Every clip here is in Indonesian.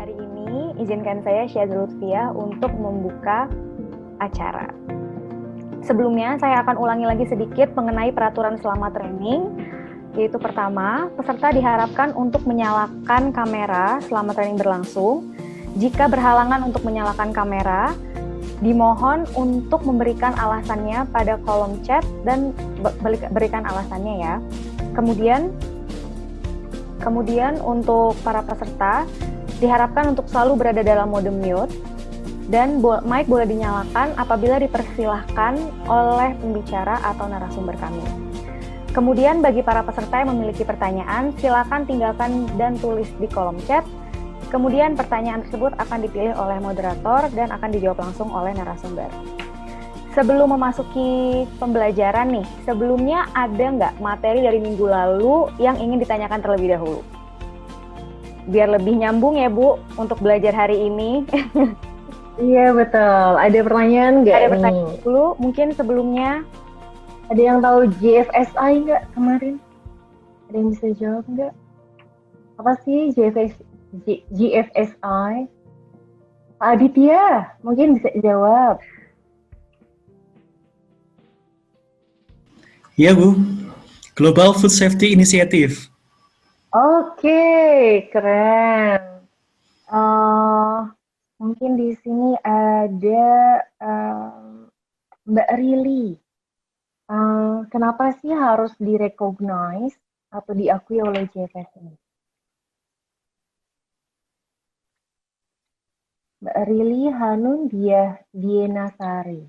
Hari ini izinkan saya Syaza Lutfia untuk membuka acara. Sebelumnya saya akan ulangi lagi sedikit mengenai peraturan selama training, yaitu pertama, peserta diharapkan untuk menyalakan kamera selama training berlangsung. Jika berhalangan untuk menyalakan kamera, dimohon untuk memberikan alasannya pada kolom chat dan berikan alasannya ya. Kemudian untuk para peserta diharapkan untuk selalu berada dalam mode mute dan mic boleh dinyalakan apabila dipersilahkan oleh pembicara atau narasumber kami. Kemudian bagi para peserta yang memiliki pertanyaan, silakan tinggalkan dan tulis di kolom chat. Kemudian pertanyaan tersebut akan dipilih oleh moderator dan akan dijawab langsung oleh narasumber. Sebelum memasuki pembelajaran nih, sebelumnya ada nggak materi dari minggu lalu yang ingin ditanyakan terlebih dahulu? Biar lebih nyambung ya Bu, untuk belajar hari ini. Iya betul, ada pertanyaan nggak nih? Ada pertanyaan dulu, mungkin sebelumnya. Ada yang tahu GFSI nggak kemarin? Ada yang bisa jawab nggak? Apa sih GFSI? Pak Aditya, mungkin bisa jawab. Iya Bu, Global Food Safety Initiative. Oke, keren. Mungkin di sini ada Mbak Rili. Kenapa sih harus direcognize atau diakui oleh GFSI? Mbak Rili Hanun Dienasari.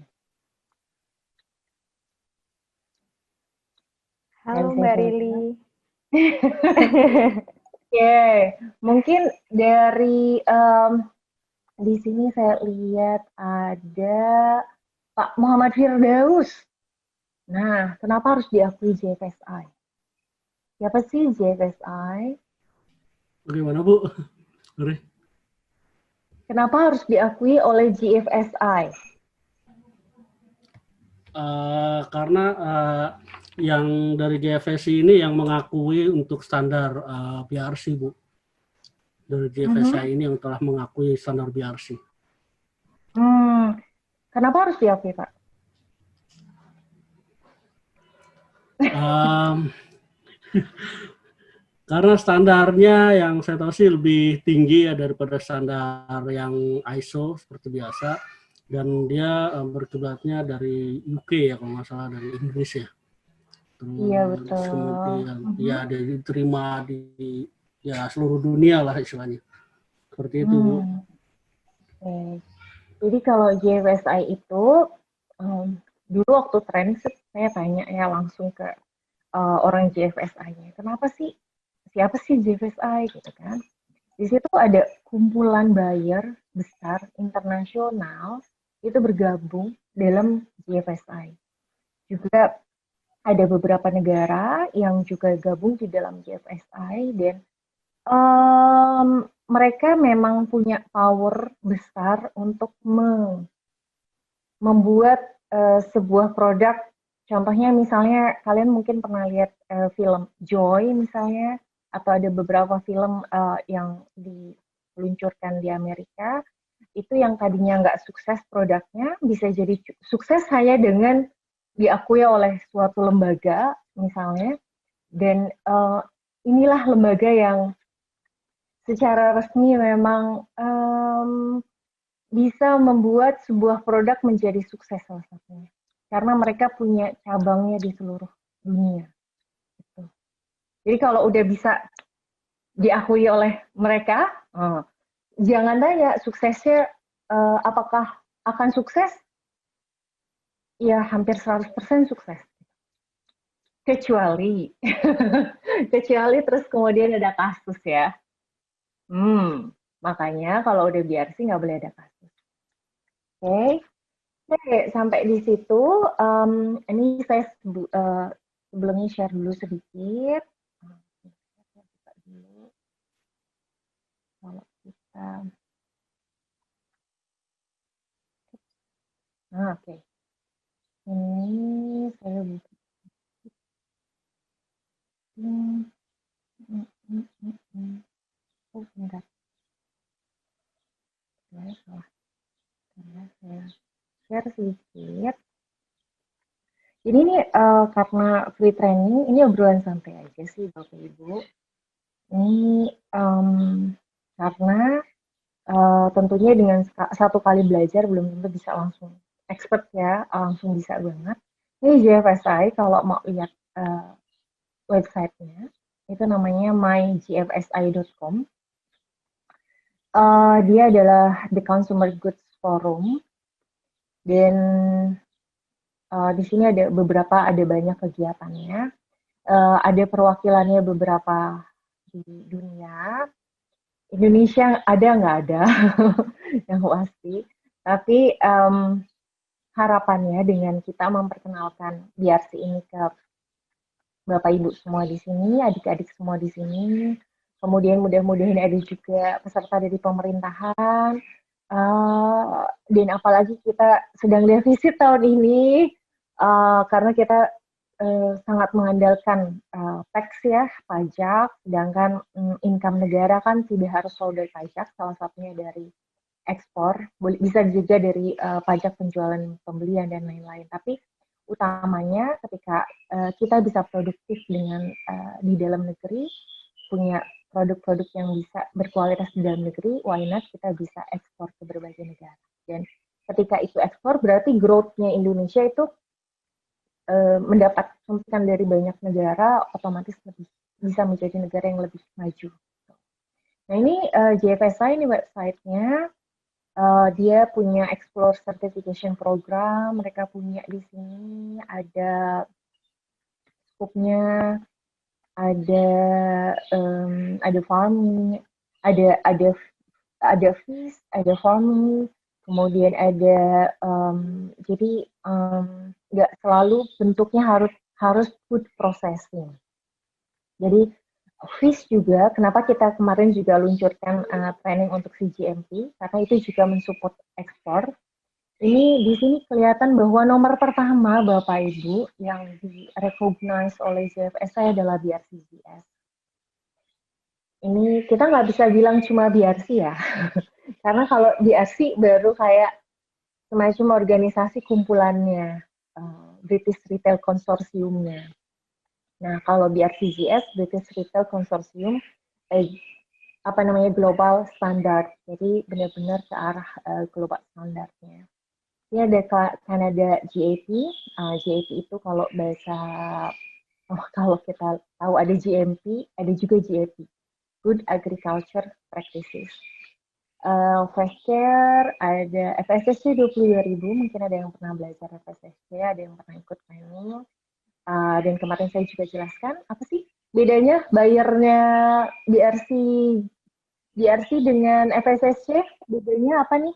Halo Mbak Rili. Oke, mungkin dari di sini saya lihat ada Pak Muhammad Firdaus. Nah, kenapa harus diakui JFSI? Siapa sih JFSI? Bagaimana Bu? Kenapa harus diakui oleh GFSI? Karena yang dari GFSI ini yang mengakui untuk standar BRC Bu. Dari GFSI ini yang telah mengakui standar BRC. Kenapa harus diakui Pak? Karena standarnya yang saya tahu sih lebih tinggi ya daripada standar yang ISO seperti biasa, dan dia berkiblatnya dari UK ya kalau nggak salah, dari Inggris ya. Terus Iya betul. Kemudian ya diterima di ya seluruh dunia lah istilahnya. Seperti itu Bu. Okay. Jadi kalau GFSI itu dulu waktu training saya tanya ya langsung ke orang GFSI-nya, kenapa sih, siapa sih GFSI gitu kan? Di situ ada kumpulan buyer besar internasional itu bergabung dalam GFSI. Juga ada beberapa negara yang juga gabung di dalam GFSI dan mereka memang punya power besar untuk membuat sebuah produk. Contohnya misalnya kalian mungkin pernah lihat film Joy misalnya, atau ada beberapa film yang diluncurkan di Amerika, itu yang tadinya nggak sukses produknya bisa jadi sukses hanya dengan diakui oleh suatu lembaga misalnya, dan inilah lembaga yang secara resmi memang bisa membuat sebuah produk menjadi sukses salah satunya. Karena mereka punya cabangnya di seluruh dunia. Gitu. Jadi kalau udah bisa diakui oleh mereka, jangan tanya suksesnya apakah akan sukses? Ya hampir 100% sukses. Kecuali terus kemudian ada kasus ya. Makanya kalau udah BRC nggak boleh ada kasus. Oke, sampai di situ. Ini saya sebelumnya share dulu sedikit. Kalau kita, oke. Ini saya buka. Oh, bentar. salah. Saya share sedikit. Jadi ini karena free training, ini obrolan santai aja sih Bapak Ibu. Ini karena tentunya dengan satu kali belajar belum tentu bisa langsung expert ya, langsung bisa banget. Ini GFSI kalau mau lihat websitenya, itu namanya mygfsi.com. Dia adalah The Consumer Goods Forum, dan di sini ada banyak kegiatannya. Ada perwakilannya beberapa di dunia. Indonesia ada nggak ada, yang pasti. Tapi harapannya dengan kita memperkenalkan BRC ini ke Bapak Ibu semua di sini, adik-adik semua di sini, kemudian mudah-mudahan ada juga peserta dari pemerintahan, dan apalagi kita sedang defisit tahun ini, karena kita sangat mengandalkan tax ya, pajak, sedangkan income negara kan tidak harus selalu dari pajak, salah satunya dari ekspor, bisa juga dari pajak penjualan pembelian dan lain-lain. Tapi utamanya ketika kita bisa produktif dengan di dalam negeri, punya produk-produk yang bisa berkualitas di dalam negeri, why not kita bisa ekspor ke berbagai negara. Dan ketika itu ekspor, berarti growth-nya Indonesia itu mendapat suntikan dari banyak negara, otomatis lebih bisa menjadi negara yang lebih maju. Nah ini JFSI, ini website-nya. Dia punya Explore Certification Program, mereka punya di sini ada scope-nya, ada farming, ada fish, ada farming, kemudian ada jadi nggak selalu bentuknya harus food processing. Jadi fish juga, kenapa kita kemarin juga luncurkan training untuk CGMP, karena itu juga mensupport ekspor. Ini di sini kelihatan bahwa nomor pertama Bapak Ibu yang di-recognize oleh JFSI adalah BRCGS. Ini kita nggak bisa bilang cuma BRC ya, karena kalau BRC baru kayak semacam organisasi kumpulannya, British Retail Consortium-nya. Nah, kalau BRCGS, British Retail Consortium, global standard. Jadi benar-benar ke arah global standarnya. Ini ada Canada GAP. GAP itu kalau kalau kita tahu ada GMP, ada juga GAP, Good Agriculture Practices. Fresh Care, ada FSSC 22.000, mungkin ada yang pernah belajar FSSC, ada yang pernah ikut training. Dan kemarin saya juga jelaskan, apa sih bedanya bayarnya BRC dengan FSSC? Bedanya apa nih?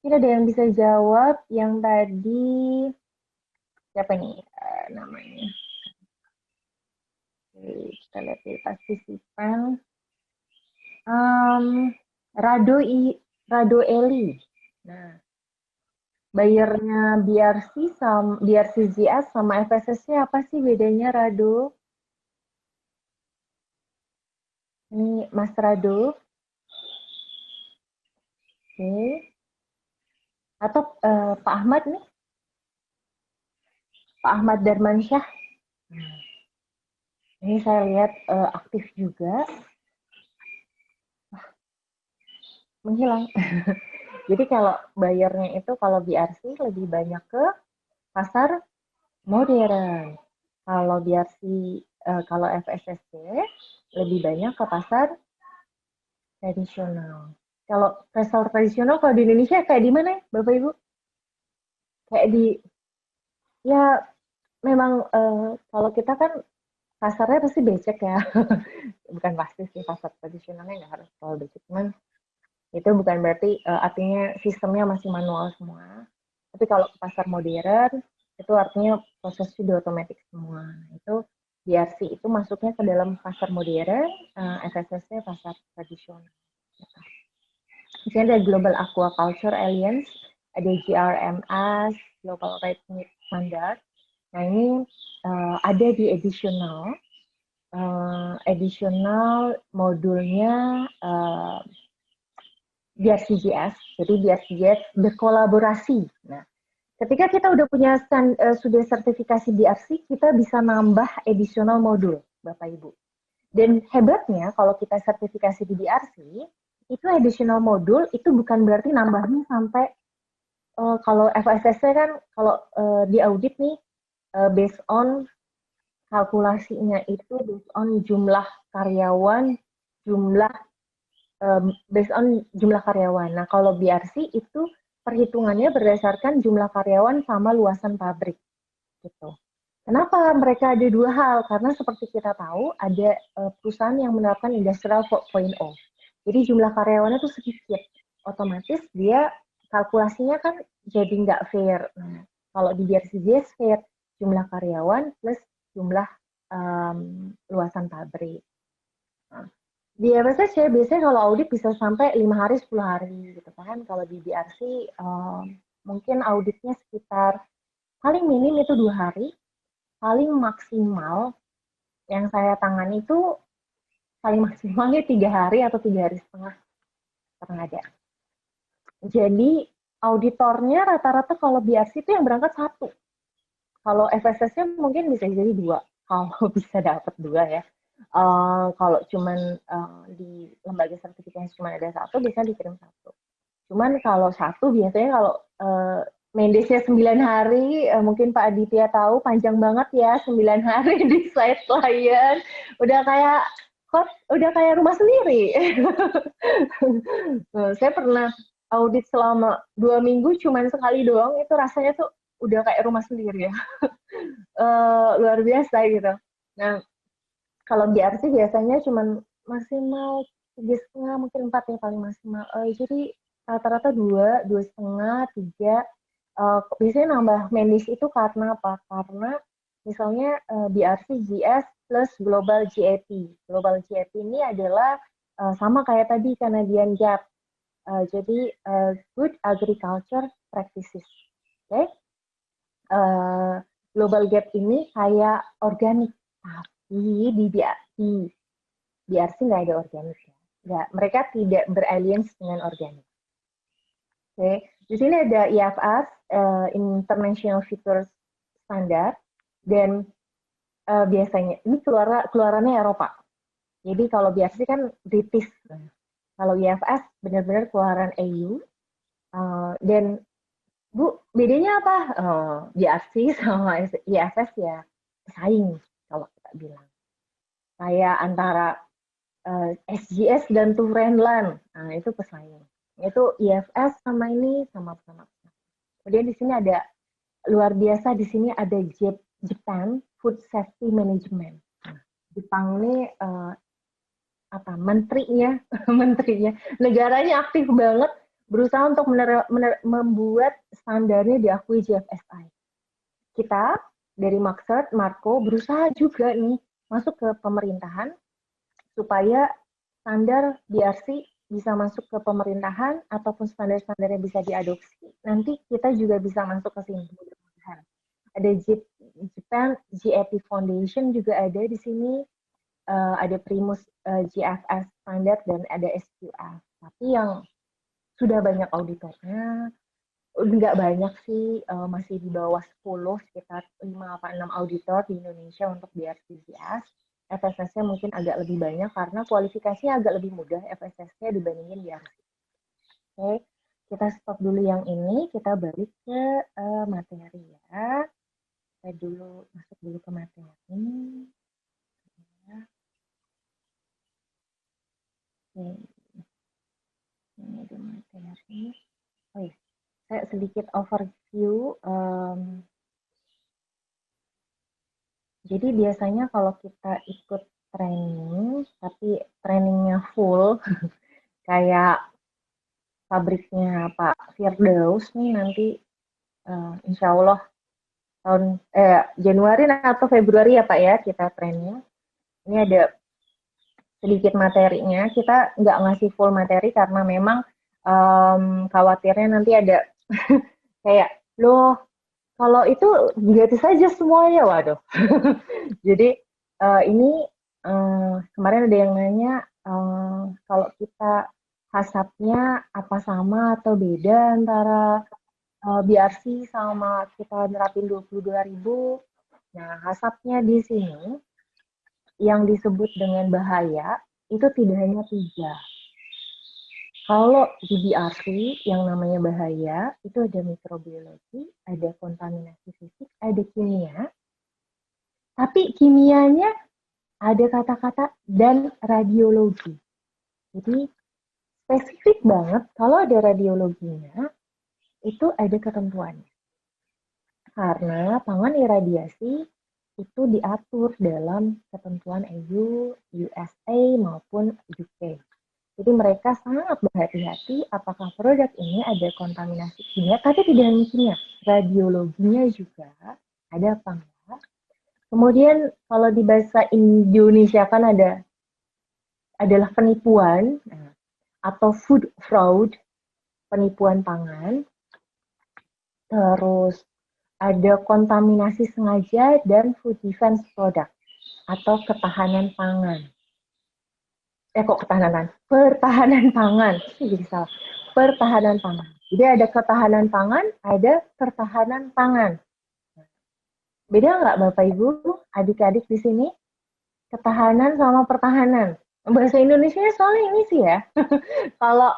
Kira ada yang bisa jawab yang tadi, siapa nih namanya? Oke, kita lihat di partisipan. Rado Eli. Nah, bayarnya BRCGS sama FSSC apa sih bedanya, Rado? Ini Mas Rado. Oke. Atau Pak Ahmad nih? Pak Ahmad Darmansyah. Ini saya lihat aktif juga. Menghilang. Jadi kalau bayarnya itu kalau BRC lebih banyak ke pasar modern. Kalau BRC, kalau FSSC lebih banyak ke pasar tradisional. Kalau pasar tradisional kalau di Indonesia kayak di mana ya, Bapak Ibu? Kayak ya memang kalau kita kan pasarnya pasti becek ya. Bukan pasti sih, pasar tradisionalnya nggak harus selalu becek. Cuman itu bukan berarti artinya sistemnya masih manual semua. Tapi kalau pasar modern, itu artinya proses sudah otomatis semua. Itu BRC itu masuknya ke dalam pasar modern, FSSC pasar tradisional. Di sini ada Global Aquaculture Alliance, ada GRMS, Global Red Meat Standard. Nah ini ada di additional modulnya BRCGS. Jadi BRCGS berkolaborasi. Nah, ketika kita udah punya sudah sertifikasi BRC, kita bisa nambah additional modul, Bapak Ibu. Dan hebatnya kalau kita sertifikasi di BRC, itu additional modul itu bukan berarti nambahnya sampai kalau FSSC kan kalau di audit nih based on kalkulasinya itu based on jumlah karyawan, based on jumlah karyawan. Nah, kalau BRC itu perhitungannya berdasarkan jumlah karyawan sama luasan pabrik, gitu. Kenapa mereka ada dua hal? Karena seperti kita tahu, ada perusahaan yang menerapkan Industrial 4.0. Jadi jumlah karyawannya tuh sedikit. Otomatis dia kalkulasinya kan jadi nggak fair. Nah, kalau di BRCGS fair, jumlah karyawan plus jumlah luasan pabrik. Nah, di FSSC biasanya kalau audit bisa sampai 5 hari, 10 hari gitu kan. Kalau di BRC mungkin auditnya sekitar paling minim itu 2 hari, paling maksimal yang saya tangani itu paling maksimalnya 3 hari atau 3 hari setengah pernah ada. Jadi auditornya rata-rata kalau BRC itu yang berangkat 1. Kalau FSS-nya mungkin bisa jadi 2, kalau bisa dapat 2 ya. Kalau cuman di lembaga sertifikasi cuma ada 1, biasanya dikirim 1. Cuman kalau 1 biasanya kalau Mendesnya 9 hari, mungkin Pak Aditya tahu panjang banget ya 9 hari di site klien. Udah kayak rumah sendiri. Saya pernah audit selama 2 minggu cuman sekali doang, itu rasanya tuh udah kayak rumah sendiri ya. Luar biasa gitu. Nah, kalau BRC biasanya cuman maksimal 3,5, mungkin 4 ya paling maksimal. Jadi rata-rata 2, 2,5, 3. Biasanya nambah Mendes itu karena apa? Karena misalnya BRC GS plus Global GAP. Global GAP ini adalah sama kayak tadi Canadian GAP. Jadi Good Agriculture Practices. Okay? Global GAP ini kayak organik. Tapi di BRC nggak ada organik ya. Nggak, mereka tidak beralliance dengan organik. Oke, di sini ada IFS, International Features Standard, dan biasanya ini keluarannya Eropa. Jadi kalau BRC kan British, kalau IFS benar-benar keluaran EU. Dan Bu, bedanya apa? BRC sama IFS ya pesaing kalau kita bilang. Kayak antara SGS dan Turenland, nah itu pesaing. Itu IFS sama ini sama-sama. Kemudian di sini ada luar biasa, di sini ada Japan Food Safety Management. Nah, Jepang ini menterinya negaranya aktif banget berusaha untuk membuat standarnya diakui GFSI. Kita dari Marco berusaha juga nih masuk ke pemerintahan supaya standar BRC bisa masuk ke pemerintahan ataupun standar-standarnya bisa diadopsi. Nanti kita juga bisa masuk ke sini. Ada Japan GAP Foundation juga ada di sini. Ada Primus GFS Standard dan ada SQF. Tapi yang sudah banyak auditornya, nggak banyak sih, masih di bawah 10, sekitar 5-6 auditor di Indonesia untuk BRCGS. FSS-nya mungkin agak lebih banyak karena kualifikasinya agak lebih mudah FSS-nya dibandingin BRC. Oke, kita stop dulu yang ini, kita balik ke materi ya. Saya masuk dulu ke materi. Oke. Ini ada materi. Oh ya, saya sedikit overview. Jadi biasanya kalau kita ikut training, tapi trainingnya full, kayak pabriknya Pak Firdaus nih nanti, insya Allah Januari atau Februari ya Pak ya kita training. Ini ada sedikit materinya, kita nggak ngasih full materi karena memang khawatirnya nanti ada kayak loh kalau itu gratis saja semuanya, waduh. Jadi ini kemarin ada yang nanya kalau kita hasapnya apa sama atau beda antara BRC sama kita nerapin 22.000. Nah, hasapnya di sini yang disebut dengan bahaya itu tidak hanya 3. Kalau di BRC yang namanya bahaya itu ada mikrobiologi, ada kontaminasi fisik, ada kimia. Tapi kimianya ada kata-kata dan radiologi. Jadi spesifik banget kalau ada radiologinya itu ada ketentuannya. Karena pangan iradiasi itu diatur dalam ketentuan EU, USA maupun UK. Jadi mereka sangat berhati-hati apakah produk ini ada kontaminasi kimia, tapi tidak hanya kimia, radiologinya juga ada apa enggak. Kemudian kalau di bahasa Indonesia kan adalah penipuan atau food fraud, penipuan pangan. Terus ada kontaminasi sengaja dan food defense product atau ketahanan pangan. Pertahanan pangan. Jadi salah. Pertahanan pangan. Jadi ada ketahanan pangan, ada pertahanan pangan. Beda nggak Bapak Ibu, adik-adik di sini? Ketahanan sama pertahanan. Bahasa Indonesia soalnya ini sih ya. Kalau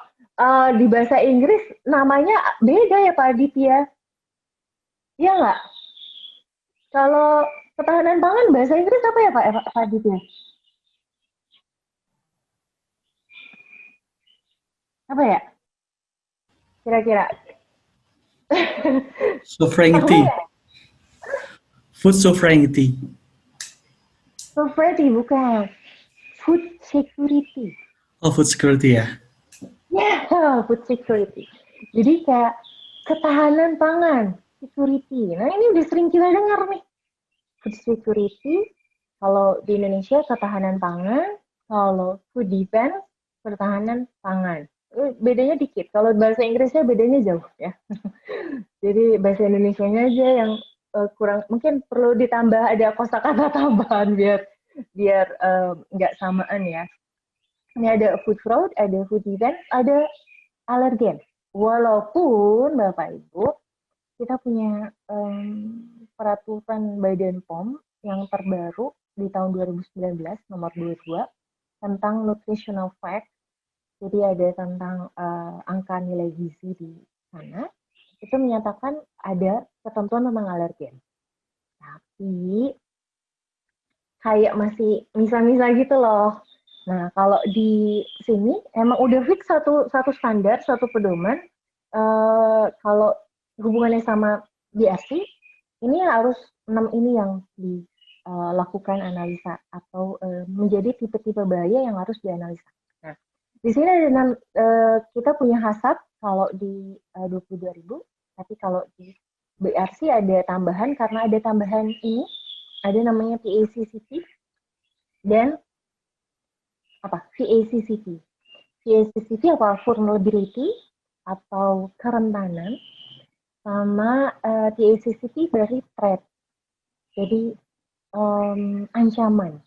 di bahasa Inggris namanya beda ya Pak Aditya. Iya nggak? Kalau ketahanan pangan bahasa Inggris apa ya Pak Aditya? Apa ya? Kira-kira? Sovereignty. Food sovereignty. Sovereignty bukan. Food security. Oh, food security ya. Ya, food security. Jadi kayak ketahanan pangan, security. Nah ini udah sering kita dengar nih. Food security, kalau di Indonesia ketahanan pangan, kalau food defense, pertahanan pangan. Bedanya dikit, kalau bahasa Inggrisnya bedanya jauh ya. Jadi bahasa Indonesianya aja yang kurang, mungkin perlu ditambah ada kosakata tambahan biar nggak samaan ya. Ini ada food fraud, ada food defense, ada alergen. Walaupun Bapak Ibu, kita punya peraturan Badan POM yang terbaru di tahun 2019, nomor 22, tentang nutritional fact. Jadi ada tentang angka nilai gizi di sana. Itu menyatakan ada ketentuan tentang alergen. Tapi kayak masih misal-misal gitu loh. Nah, kalau di sini emang udah fix satu standar, satu pedoman. Kalau hubungannya sama BRC, ini harus 6 ini yang dilakukan analisa atau menjadi tipe-tipe bahaya yang harus dianalisa. Nah, di sini ada kita punya hasap kalau di 22.000, tapi kalau di BRC ada tambahan karena ada tambahan ini, ada namanya PACCP dan VACCP. VACCP apa? Vulnerability atau kerentanan, sama TACCP dari threat. Jadi ancaman.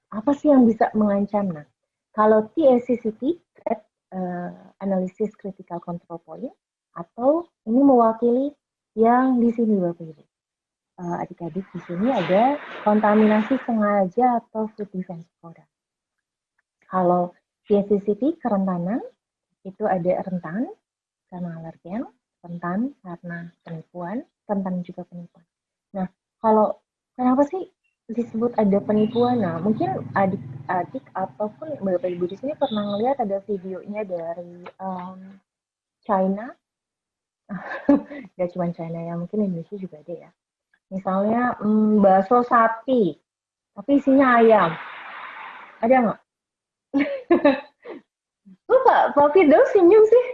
Apa sih yang bisa mengancam? Nah, kalau TACCP, threat analysis critical control point, atau ini mewakili yang di sini Bapak Ibu. Adik-adik di sini ada kontaminasi sengaja atau food defense product. Kalau TACCP kerentanan itu ada rentan karena alergen, rentan karena penipuan, rentan juga penipuan. Nah, kalau kenapa sih disebut ada penipuan? Nah, mungkin adik-adik ataupun Bapak Ibu di sini pernah ngelihat ada videonya dari China. Gak cuma China ya, mungkin Indonesia juga ada ya. Misalnya bakso sapi, tapi isinya ayam. Ada nggak? Lu Pak Firdaus senyum sih,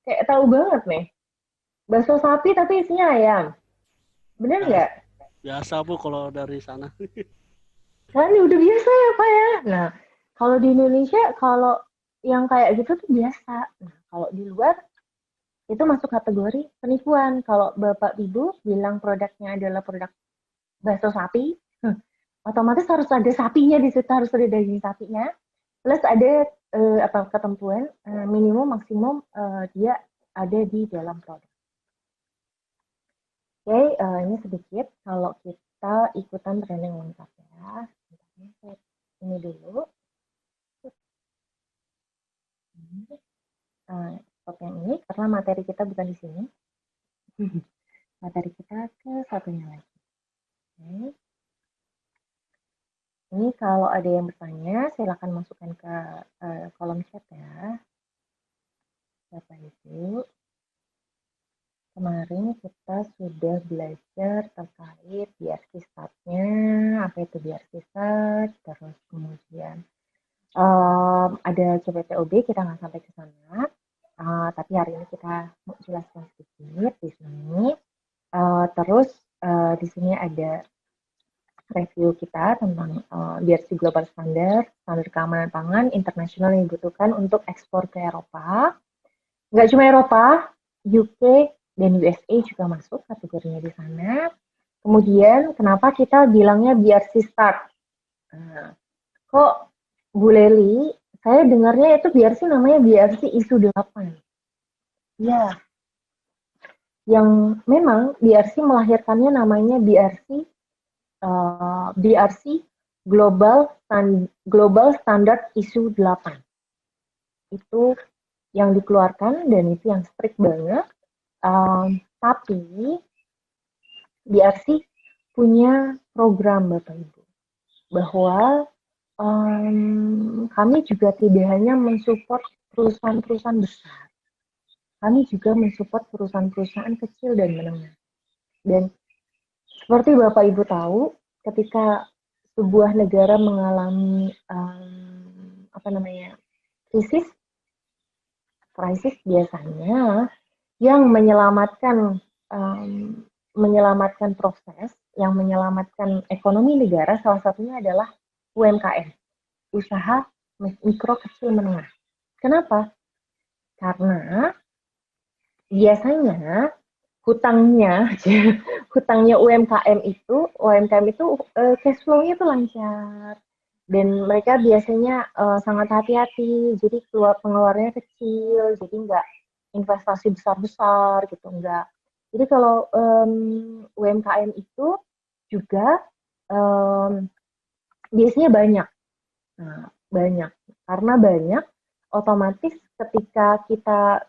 kayak tahu banget nih. Bakso sapi tapi isinya ayam. Bener nggak? Biasa Bu kalau dari sana. Kan udah biasa ya Pak ya. Nah, kalau di Indonesia, kalau yang kayak gitu tuh biasa. Nah, kalau di luar, itu masuk kategori penipuan. Kalau Bapak Ibu bilang produknya adalah produk bakso sapi, otomatis harus ada sapinya di situ, harus ada daging sapinya. Plus ada ketentuan minimum maksimum dia ada di dalam produk. Oke, ini sedikit kalau kita ikutan training lengkap ya. Ini dulu. Stop yang ini karena materi kita bukan di sini. Materi kita ke satunya lagi. Oke. Ini kalau ada yang bertanya, silakan masukkan ke kolom chat ya. Bapak Ibu, kemarin kita sudah belajar terkait BRC Start-nya, apa itu BRC Start, terus kemudian ada CPTOB, kita nggak sampai ke sana, tapi hari ini kita mau jelaskan sedikit di sini. Terus di sini ada review kita tentang BRC Global Standard, standar keamanan pangan internasional yang dibutuhkan untuk ekspor ke Eropa. Nggak cuma Eropa, UK dan USA juga masuk kategorinya di sana. Kemudian kenapa kita bilangnya BRC Start? Kok Bu Leli, saya dengarnya itu BRC namanya BRC ISU 8. Ya, yang memang BRC melahirkannya namanya BRC Global Standard ISU 8. Itu yang dikeluarkan dan itu yang strict banget. Tapi BRC punya program Bapak Ibu bahwa kami juga tidak hanya mensupport perusahaan-perusahaan besar, kami juga mensupport perusahaan-perusahaan kecil dan menengah. Dan seperti Bapak Ibu tahu, ketika sebuah negara mengalami krisis biasanya yang menyelamatkan proses, yang menyelamatkan ekonomi negara salah satunya adalah UMKM, usaha mikro kecil menengah. Kenapa? Karena biasanya hutangnya UMKM itu cash flow-nya itu lancar dan mereka biasanya sangat hati-hati, jadi pengeluarannya kecil, jadi nggak investasi besar-besar gitu, enggak. Jadi kalau UMKM itu juga biasanya banyak. Nah, karena banyak, otomatis ketika kita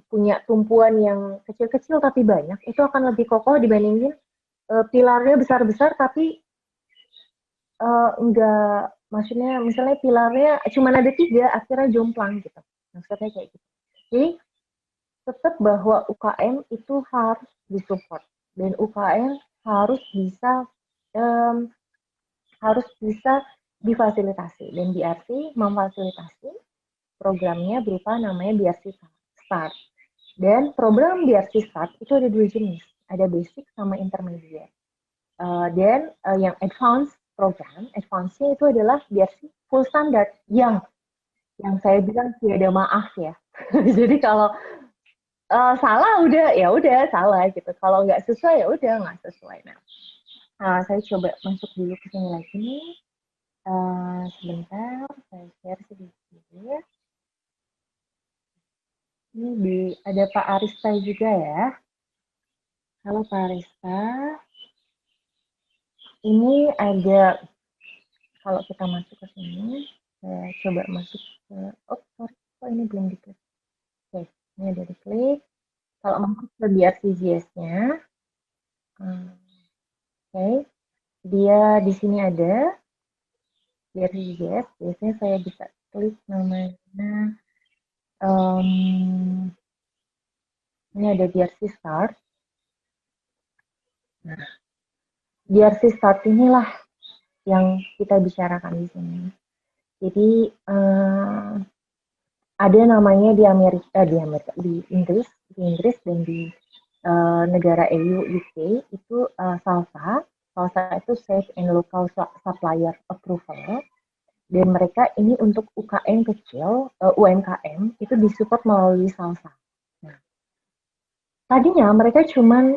punya tumpuan yang kecil-kecil tapi banyak, itu akan lebih kokoh dibandingin pilarnya besar-besar tapi enggak, maksudnya misalnya pilarnya cuma ada 3, akhirnya jomplang gitu. Maksudnya kayak gitu. Jadi tetap bahwa UKM itu harus disupport dan UKM harus bisa difasilitasi dan BRC memfasilitasi programnya berupa namanya BRC Start. Dan program BRC Start itu ada 2 jenis, ada basic sama intermediate. Dan yang advance program, advance-nya itu adalah BRC full standard yang saya bilang tidak ada maaf ya. Jadi kalau salah udah salah gitu. Kalau nggak sesuai ya udah nggak sesuai. Nah, saya coba masuk dulu ke sini lagi. Sebentar, saya share sedikit. Ini ada Pak Arista juga ya. Halo Pak Arista. Ini ada, kalau kita masuk ke sini, saya coba masuk ke, kok ini belum diklik. Oke, ini ada diklik. Kalau masuk ke BRCGS-nya, oke, dia di sini ada BRCGS. Biasanya saya bisa klik namanya. Ini ada BRC Start. Nah, BRC Start inilah yang kita bicarakan di sini. Jadi ada namanya di Inggris dan di negara EU UK itu SALSA. SALSA itu Safe and Local Supplier Approval. Dan mereka ini untuk UKM kecil, UMKM itu disupport melalui SALSA. Nah, tadinya mereka cuma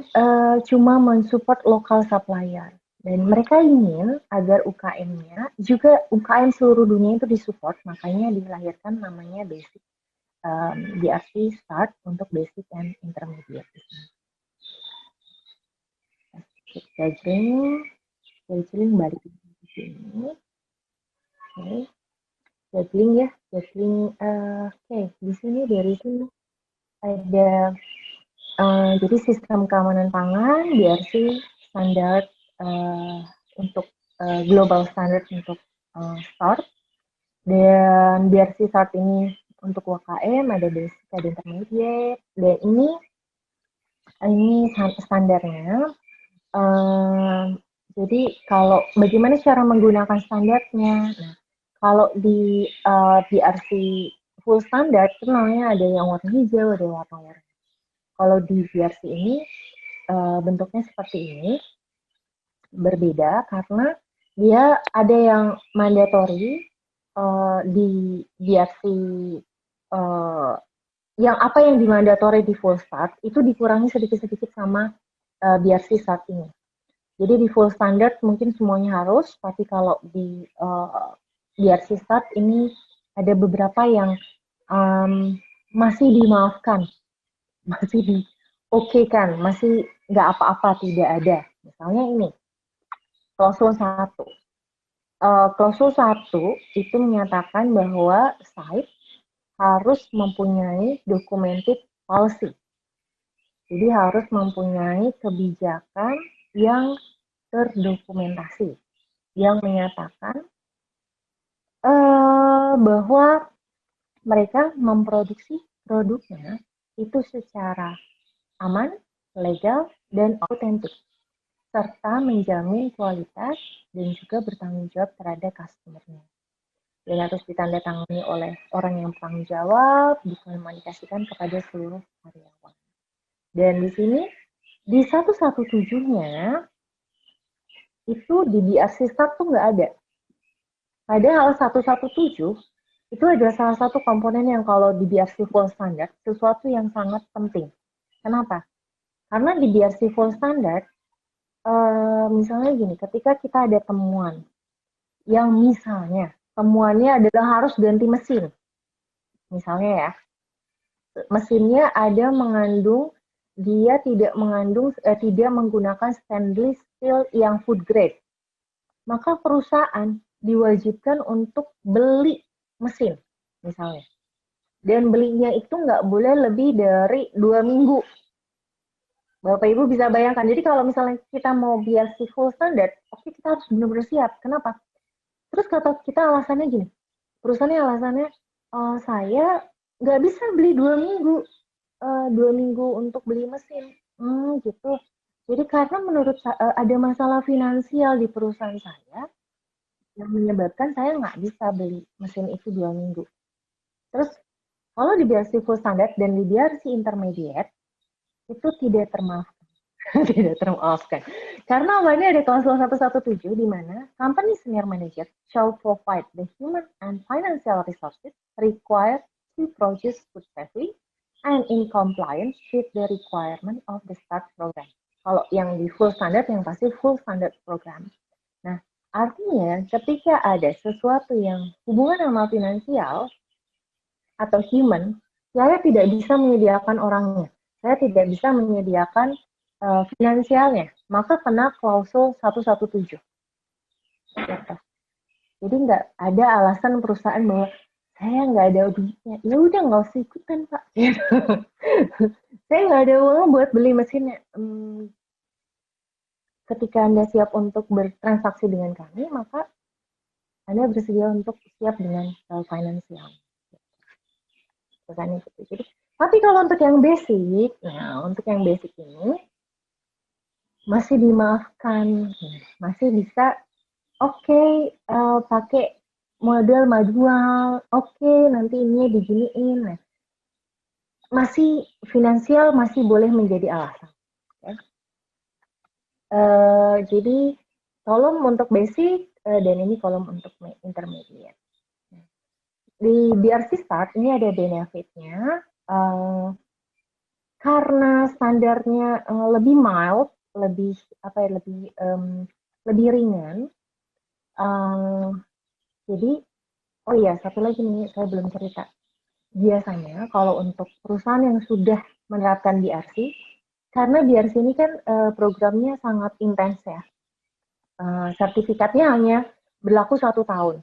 mensupport local supplier, Dan mereka ingin agar UKM-nya, juga UKM seluruh dunia itu disupport, makanya dilahirkan namanya Basic BRC Start untuk Basic and Intermediate. Scheduling balik ke sini. Oke, scheduling ya, oke, di sini dari sini ada jadi sistem keamanan pangan, BRC standar untuk global standard untuk start, dan BRC start ini untuk UKM ada basic, ada intermediate, dan ini standarnya. Jadi kalau bagaimana cara menggunakan standarnya? Nah, kalau di BRC full standard itu namanya ada yang warna hijau, ada yang warna oranye. Kalau di BRC ini bentuknya seperti ini, berbeda karena dia ada yang mandatory di BRC yang apa yang dimandatori di full start itu dikurangi sedikit-sedikit sama BRC start ini. Jadi di full standard mungkin semuanya harus, tapi kalau di BRC start ini ada beberapa yang masih dimaafkan, masih di-okekan, masih nggak apa-apa, tidak ada. Misalnya ini, klausul 1. Klausul 1 itu menyatakan bahwa site harus mempunyai documented policy. Jadi harus mempunyai kebijakan yang terdokumentasi, yang menyatakan bahwa mereka memproduksi produknya itu secara aman, legal, dan autentik, serta menjamin kualitas dan juga bertanggung jawab terhadap customer-nya. Dan harus ditandatangani oleh orang yang bertanggung jawab, dikomunikasikan kepada seluruh karyawan. Dan di sini, di 117-nya, itu di BRC Start tuh nggak ada. Padahal 117 itu adalah salah satu komponen yang kalau di BRC Full Standard, sesuatu yang sangat penting. Kenapa? Karena di BRC Full Standard, misalnya gini, ketika kita ada temuan, yang misalnya, temuannya adalah harus ganti mesin. Misalnya ya, mesinnya ada mengandung, dia tidak menggunakan stainless steel yang food grade. Maka perusahaan diwajibkan untuk beli mesin, misalnya. Dan belinya itu nggak boleh lebih dari 2 minggu. Bapak Ibu bisa bayangkan, jadi kalau misalnya kita mau BRC full standard, oke, kita harus benar-benar siap. Kenapa? Terus kata kita alasannya gini, perusahaannya alasannya, saya nggak bisa beli 2 minggu, 2 minggu untuk beli mesin. Gitu. Jadi karena menurut ada masalah finansial di perusahaan saya, yang menyebabkan saya nggak bisa beli mesin itu 2 minggu. Terus kalau di BRC full standard dan di BRC intermediate, itu tidak termaafkan. Tidak termaafkan. Karena awalnya ada klausul 117 di mana company senior manager shall provide the human and financial resources required to produce food safely and in compliance with the requirement of the START program. Kalau yang di full standard, yang pasti full standard program. Nah, artinya ketika ada sesuatu yang hubungan sama finansial atau human, saya tidak bisa menyediakan orangnya. Saya tidak bisa menyediakan finansialnya, maka kena klausul 117. Jadi nggak ada alasan perusahaan bahwa saya nggak ada duitnya. Ya udah nggak usah ikutan Pak. Saya nggak ada uang buat beli mesinnya. Ketika Anda siap untuk bertransaksi dengan kami, maka Anda bersedia untuk siap dengan finansial. Jadi, tapi kalau untuk yang basic, nah untuk yang basic ini masih dimaafkan, masih bisa pakai model manual, nanti ini diginiin, nah, masih finansial masih boleh menjadi alasan. Okay. Jadi kolom untuk basic dan ini kolom untuk intermediate. Di BRC Start ini ada benefitnya karena standarnya lebih mild, lebih lebih ringan. Jadi, oh iya, satu lagi nih, saya belum cerita. Biasanya kalau untuk perusahaan yang sudah menerapkan BRC, karena BRC ini kan programnya sangat intens ya. Sertifikatnya hanya berlaku 1 tahun,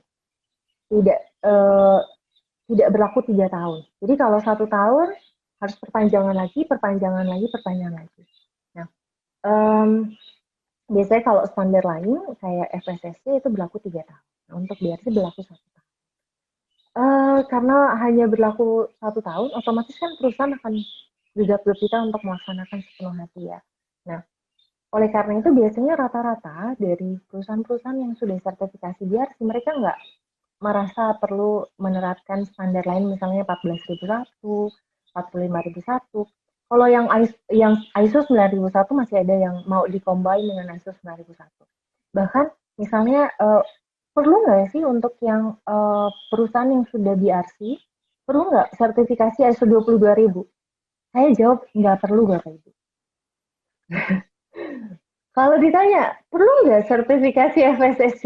tidak tidak berlaku 3 tahun. Jadi kalau 1 tahun harus perpanjangan lagi, perpanjangan lagi, perpanjangan lagi. Nah, biasanya kalau standar lain kayak FSSC itu berlaku 3 tahun. Nah, untuk BRC berlaku 1 tahun. Karena hanya berlaku 1 tahun, otomatis kan perusahaan akan gegap gempita untuk melaksanakan sepenuh hati ya. Nah, oleh karena itu biasanya rata-rata dari perusahaan-perusahaan yang sudah sertifikasi BRC, mereka nggak merasa perlu menerapkan standar lain, misalnya 14.001, 45.001. Kalau yang ISO 9001 masih ada yang mau dikombin dengan ISO 9001. Bahkan misalnya perlu nggak sih untuk yang perusahaan yang sudah BRC, perlu nggak sertifikasi ISO 22.000? Saya jawab nggak perlu Bapak Ibu. Kalau ditanya, perlu nggak sertifikasi FSSC?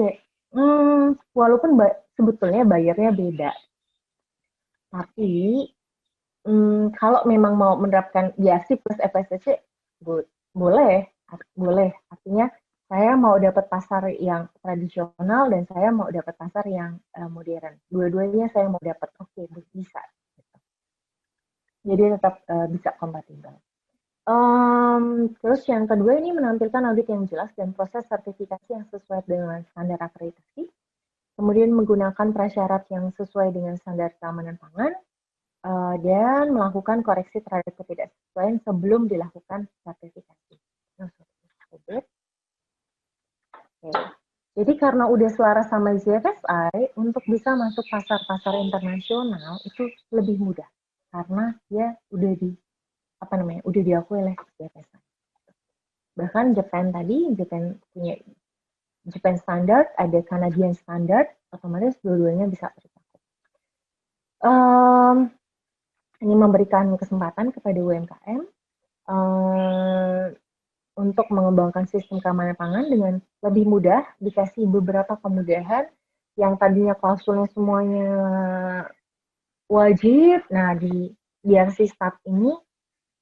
Walaupun sebetulnya bayarnya beda. Tapi kalau memang mau menerapkan BRC plus FSSC, boleh. Artinya saya mau dapat pasar yang tradisional dan saya mau dapat pasar yang modern. Dua-duanya saya mau dapat. Oke, bisa. Jadi tetap bisa kompatibel. Terus yang kedua ini menampilkan audit yang jelas dan proses sertifikasi yang sesuai dengan standar akreditasi. Kemudian menggunakan prasyarat yang sesuai dengan standar keamanan pangan. Dan melakukan koreksi terhadap ketidaksesuaian sebelum dilakukan sertifikasi. Oke. Jadi karena udah selaras sama JFSI, untuk bisa masuk pasar-pasar internasional itu lebih mudah karena dia udah udah diakui oleh JFSI. Bahkan Japan punya Japan Standard, ada Canadian Standard, otomatis dua-duanya bisa tercakup. Ini memberikan kesempatan kepada UMKM untuk mengembangkan sistem keamanan pangan dengan lebih mudah, dikasih beberapa kemudahan yang tadinya klausulnya semuanya wajib. Nah, di BRC Start ini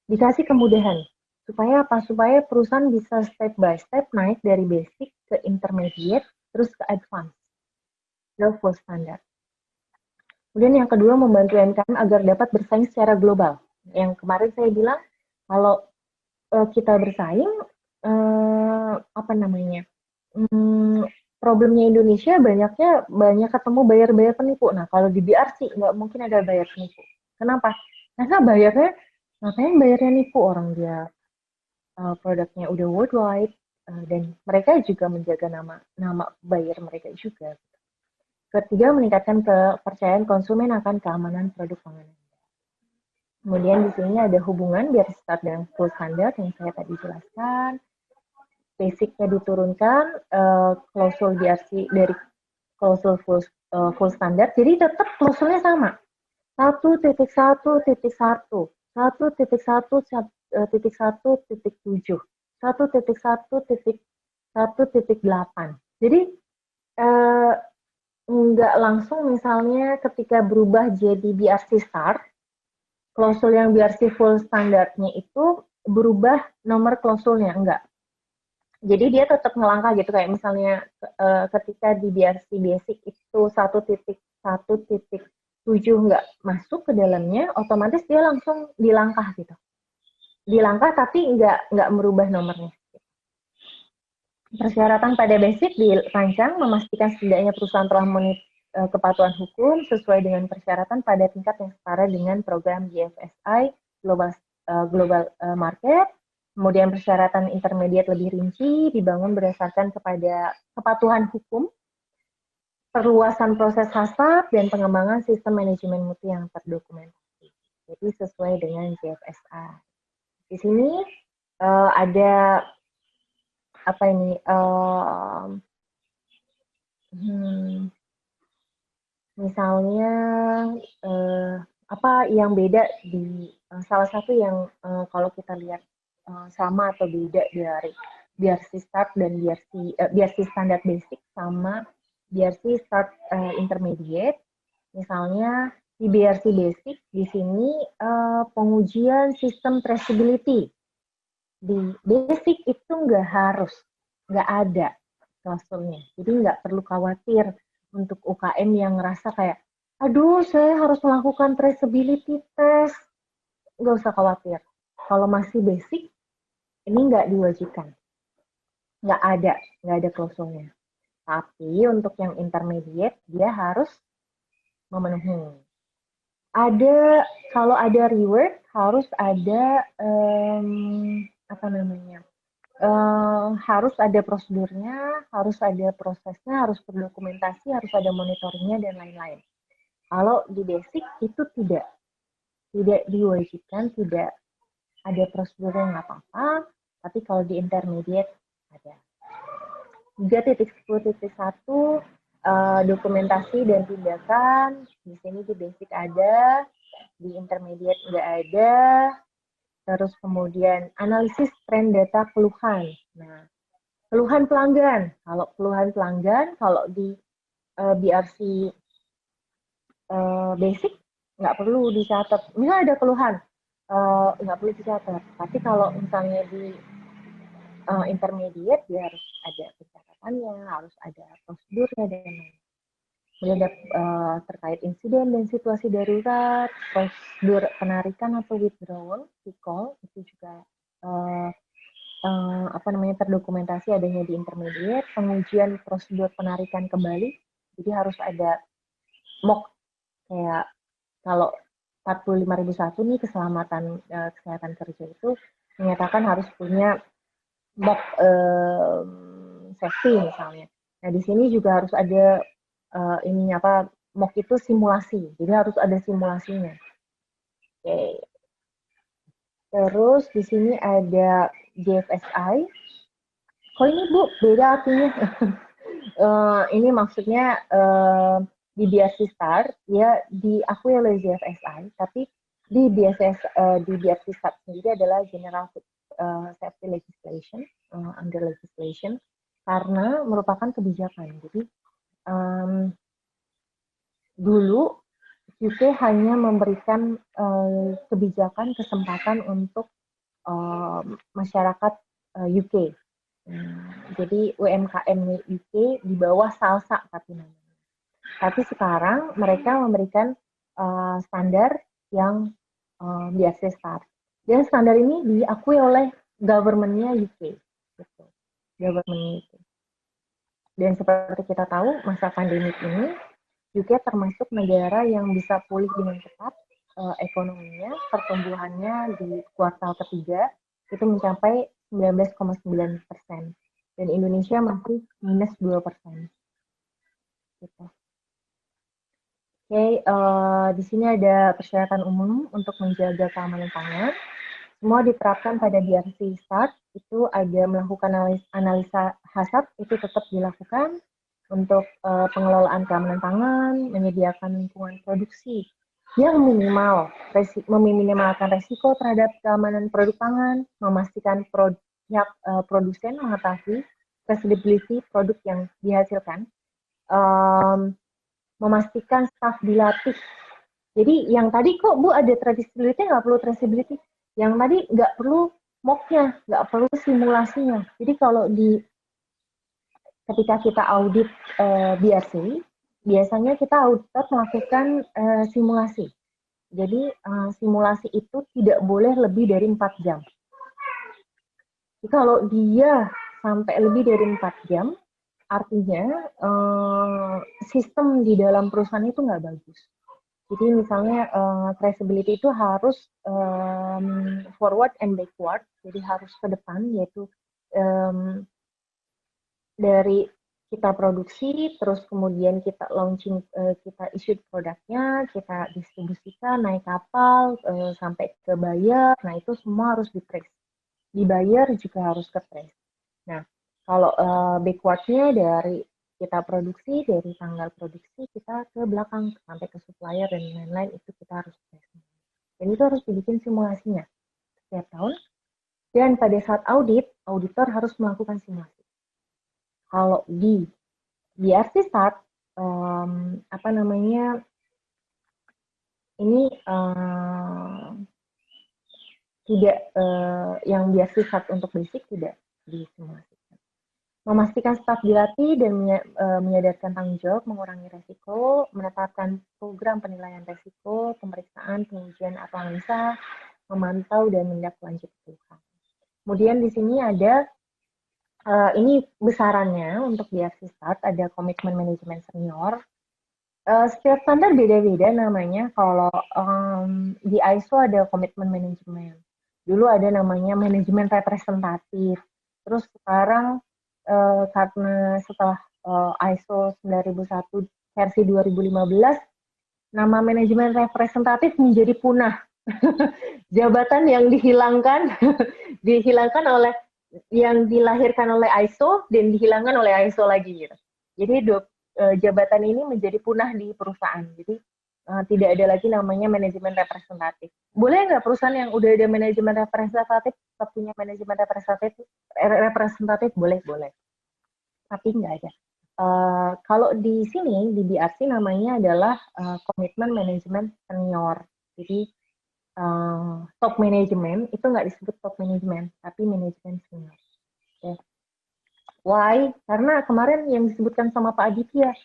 dikasih kemudahan. Supaya apa? Supaya perusahaan bisa step by step naik dari basic ke intermediate, terus ke advance, ke full standard. Kemudian yang kedua, membantu UMKM agar dapat bersaing secara global. Yang kemarin saya bilang, kalau kita bersaing, problemnya Indonesia banyak ketemu bayar penipu. Nah, kalau di BRC nggak mungkin ada bayar penipu. Kenapa? Karena ngapain bayarnya nipu, orang dia produknya udah worldwide, dan mereka juga menjaga nama buyer mereka juga. Ketiga, meningkatkan kepercayaan konsumen akan keamanan produk pangan. Kemudian di sini ada hubungan BRC Start dan full standard yang saya tadi jelaskan. Basicnya diturunkan, klausul BRC dari klausul full standard, jadi tetap klausulnya sama. 1.1.1, 1.1.1.7, 1.1.1.8. Jadi nggak langsung misalnya ketika berubah jadi BRC Start, klausul yang BRC full standardnya itu berubah nomor klausulnya, enggak. Jadi dia tetap ngelangkah gitu, kayak misalnya ketika di BRC Basic itu 1.1.7 nggak masuk ke dalamnya, otomatis dia langsung dilangkah gitu. Dilangkah tapi nggak merubah nomornya. Persyaratan pada basic dirancang memastikan setidaknya perusahaan telah memenuhi kepatuhan hukum sesuai dengan persyaratan pada tingkat yang setara dengan program GFSI Global Market. Kemudian persyaratan intermediate lebih rinci dibangun berdasarkan kepada kepatuhan hukum, perluasan proses HACCP, dan pengembangan sistem manajemen mutu yang terdokumentasi. Jadi sesuai dengan GFSI. Di sini ada misalnya apa yang beda di salah satu yang kalau kita lihat sama atau beda dari BRC Start dan BRC Standard Basic sama BRC Start Intermediate. Misalnya di BRC Basic di sini pengujian sistem traceability. Di Basic itu nggak ada klausulnya. Jadi nggak perlu khawatir untuk UKM yang ngerasa kayak, aduh saya harus melakukan traceability test. Nggak usah khawatir. Kalau masih basic, ini nggak diwajibkan. Nggak ada klausulnya. Tapi untuk yang intermediate, dia harus memenuhi. Kalau ada reward, harus ada harus ada prosedurnya, harus ada prosesnya, harus berdokumentasi, harus ada monitoringnya dan lain-lain. Kalau di basic itu tidak diwajibkan, tidak ada prosedurnya nggak apa-apa, tapi kalau di intermediate ada. 3.10.1 dokumentasi dan tindakan, di sini di basic ada, di intermediate nggak ada. Terus kemudian analisis tren data keluhan. Nah, keluhan pelanggan. Kalau di BRC basic nggak perlu dicatat. Misalnya ada keluhan, nggak perlu dicatat. Tapi kalau misalnya di intermediate, dia harus ada pencatatannya, harus ada prosedurnya dan lain-lain. Ada terkait insiden dan situasi darurat, prosedur penarikan atau withdrawal, recall, itu juga terdokumentasi adanya di intermediate. Pengujian prosedur penarikan kembali, jadi harus ada mock, kayak kalau 45.001 nih keselamatan kesehatan kerja itu menyatakan harus punya mock safety misalnya. Nah di sini juga harus ada mock itu simulasi, jadi harus ada simulasinya. Oke. Terus di sini ada JFSI. Kok ini Bu beda artinya? Ini maksudnya di BRC Start ya diakui oleh JFSI, tapi di BRC Start sendiri adalah General Safety Legislation, under legislation, karena merupakan kebijakan. Jadi dulu UK hanya memberikan kebijakan kesempatan untuk masyarakat UK. Jadi UMKM UK di bawah SALSA tapi sekarang mereka memberikan standar yang BRC Start. Dan standar ini diakui oleh government-nya UK. Gitu. Government UK. Dan seperti kita tahu, masa pandemik ini, UK termasuk negara yang bisa pulih dengan cepat ekonominya, pertumbuhannya di kuartal ketiga itu mencapai 19,9%. Dan Indonesia masih minus 2%. Gitu. Oke, di sini ada persyaratan umum untuk menjaga keamanan pangan. Semua diterapkan pada BRC Start, itu ada melakukan analisa hazard, itu tetap dilakukan untuk pengelolaan keamanan pangan, menyediakan lingkungan produksi yang meminimalkan resiko terhadap keamanan produk pangan, memastikan produsen mengetahui traceability produk yang dihasilkan, memastikan staf dilatih. Jadi yang tadi kok Bu ada traceability, nggak perlu traceability. Yang tadi nggak perlu mock-nya, nggak perlu simulasinya. Jadi kalau ketika kita audit BRC, biasanya kita auditor melakukan simulasi. Jadi simulasi itu tidak boleh lebih dari 4 jam. Jadi kalau dia sampai lebih dari 4 jam, artinya sistem di dalam perusahaan itu nggak bagus. Jadi misalnya traceability itu harus forward and backward, jadi harus ke depan, yaitu dari kita produksi, terus kemudian kita launching, kita issue produknya, kita distribusikan, naik kapal, sampai ke buyer, nah itu semua harus di-trace. Di buyer juga harus ke-trace. Nah, kalau backward-nya dari kita produksi, dari tanggal produksi, kita ke belakang, sampai ke supplier dan lain-lain, itu kita harus trace. Dan itu harus dibikin simulasinya setiap tahun. Dan pada saat audit, auditor harus melakukan simulasi. Kalau di BRC Start, apa namanya, ini tidak yang BRC Start untuk basic tidak disimulasikan. Memastikan staf dilatih dan menyadarkan tanggung jawab, mengurangi resiko, menetapkan program penilaian resiko, pemeriksaan, pengujian atau analisa, memantau dan menindaklanjuti keluhan. Kemudian di sini ada ini besarannya untuk BRC Start, ada komitmen manajemen senior. Setiap standar beda-beda namanya. Kalau di ISO ada komitmen manajemen. Dulu ada namanya manajemen representatif. Terus sekarang karena setelah ISO 9001 versi 2015, nama manajemen representatif menjadi punah. Jabatan yang dihilangkan oleh yang dilahirkan oleh ISO dan dihilangkan oleh ISO lagi gitu. Jadi jabatan ini menjadi punah di perusahaan. Jadi tidak ada lagi namanya manajemen representatif. Boleh nggak perusahaan yang udah ada manajemen representatif tetap punya manajemen representatif? Boleh. Tapi nggak ada. Kalau di sini di BRC namanya adalah komitmen manajemen senior. Jadi top management itu nggak disebut top management, tapi manajemen senior. Okay. Why? Karena kemarin yang disebutkan sama Pak Aditya,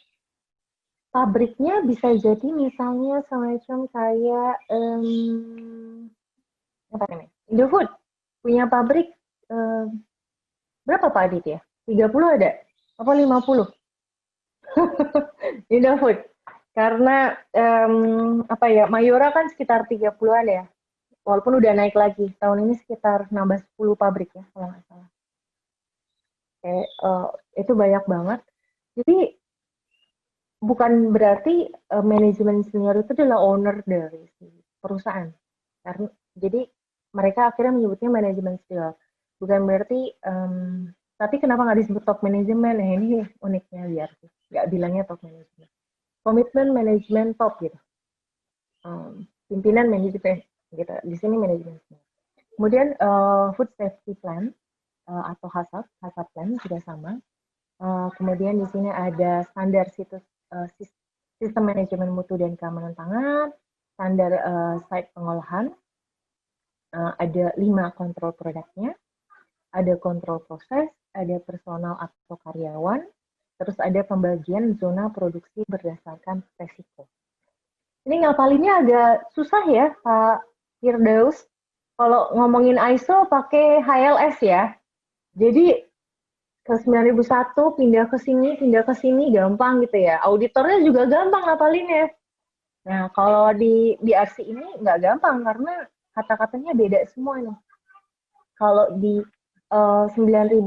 pabriknya bisa jadi misalnya semacam kayak apa namanya? Indofood punya pabrik berapa Pak Aditya? 30 ada? Apa 50? Indofood. Karena apa ya, Mayora kan sekitar 30-an ya. Walaupun udah naik lagi. Tahun ini sekitar nambah 10 pabrik ya, kalau nggak salah. Itu banyak banget. Jadi bukan berarti manajemen senior itu adalah owner dari perusahaan. Karena jadi mereka akhirnya menyebutnya manajemen senior. Bukan berarti tapi kenapa nggak disebut top manajemen? Nah, ini uniknya biar nggak bilangnya top manajemen. Komitmen manajemen top gitu. Pimpinan manajemen gitu. Di sini manajemen senior. Kemudian food safety plan atau HACCP plan juga sama. Kemudian di sini ada standar sistem manajemen mutu dan keamanan pangan, standar site pengolahan, ada 5 kontrol produknya, ada kontrol proses, ada personal atau karyawan, terus ada pembagian zona produksi berdasarkan resiko. Ini ngapalinnya agak susah ya, Pak Firdaus. Kalau ngomongin ISO pakai HLS ya. Jadi ke 9001 pindah ke sini gampang gitu ya. Auditornya juga gampang ngapalinnya. Nah, kalau di BRC ini nggak gampang karena kata-katanya beda semua nih. Kalau di 9001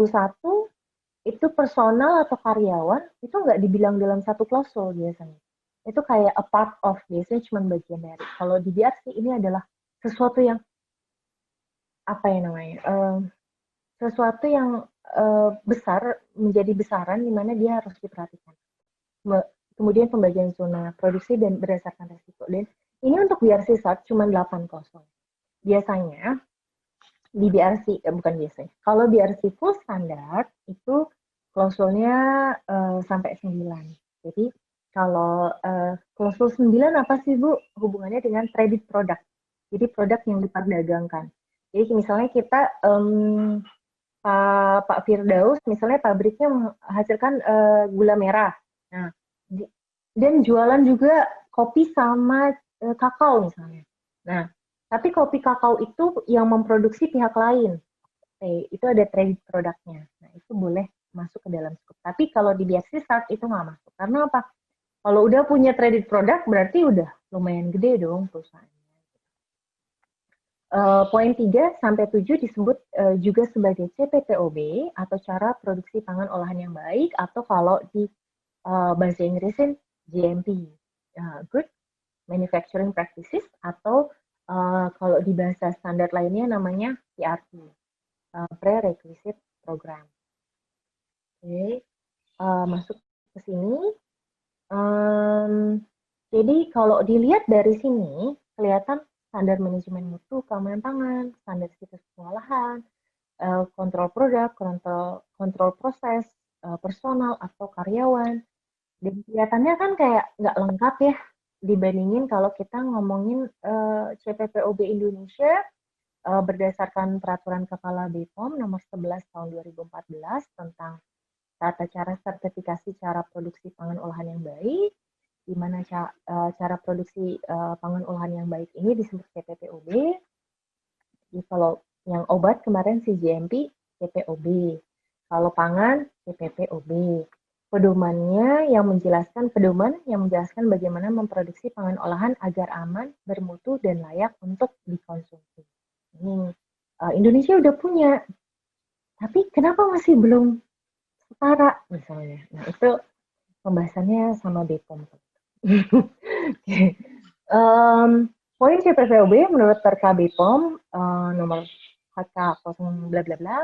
itu personal atau karyawan itu nggak dibilang dalam satu klausul biasanya. Itu kayak a part of, biasanya cuma bagian dari. Kalau di BRC ini adalah sesuatu yang apa ya namanya? Sesuatu yang besar, menjadi besaran di mana dia harus diperhatikan. Kemudian pembagian zona produksi dan berdasarkan resiko. Dan ini untuk BRC Start cuma 8 klausul. Biasanya di BRC, bukan biasanya, kalau BRC full standard itu klausulnya sampai 9. Jadi kalau klausul 9 apa sih Bu? Hubungannya dengan traded product. Jadi produk yang diperdagangkan. Jadi misalnya kita Pak Firdaus, misalnya pabriknya menghasilkan gula merah. Nah, dan jualan juga kopi sama kakao misalnya. Nah, tapi kopi kakao itu yang memproduksi pihak lain. Itu ada trade produknya. Nah, itu boleh masuk ke dalam scope. Tapi kalau di BRC Start itu nggak masuk. Karena apa? Kalau udah punya traded product, berarti udah lumayan gede dong perusahaan. Poin 3 sampai 7 disebut juga sebagai CPTOB atau cara produksi pangan olahan yang baik, atau kalau di bahasa Inggrisnya GMP, Good Manufacturing Practices, atau kalau di bahasa standar lainnya namanya PRP, Prerequisite Program. Oke, masuk ke sini. Jadi kalau dilihat dari sini kelihatan standar manajemen mutu, keamanan pangan, standar situs pengolahan, kontrol produk, kontrol proses, personal atau karyawan. Dan kelihatannya kan kayak nggak lengkap ya dibandingin kalau kita ngomongin CPPOB Indonesia berdasarkan Peraturan Kepala BPOM Nomor 11 Tahun 2014 tentang tata cara sertifikasi cara produksi pangan olahan yang baik, di mana cara produksi pangan olahan yang baik ini disebut CPPOB. Jadi kalau yang obat kemarin CGMP, CPOB. Kalau pangan, CPPOB. Pedoman yang menjelaskan bagaimana memproduksi pangan olahan agar aman, bermutu, dan layak untuk dikonsumsi. Ini Indonesia udah punya, tapi kenapa masih belum setara misalnya? Nah itu pembahasannya sama BPOM. Poin CPPOB menurut Perka BPOM nomor HK 0 bla bla bla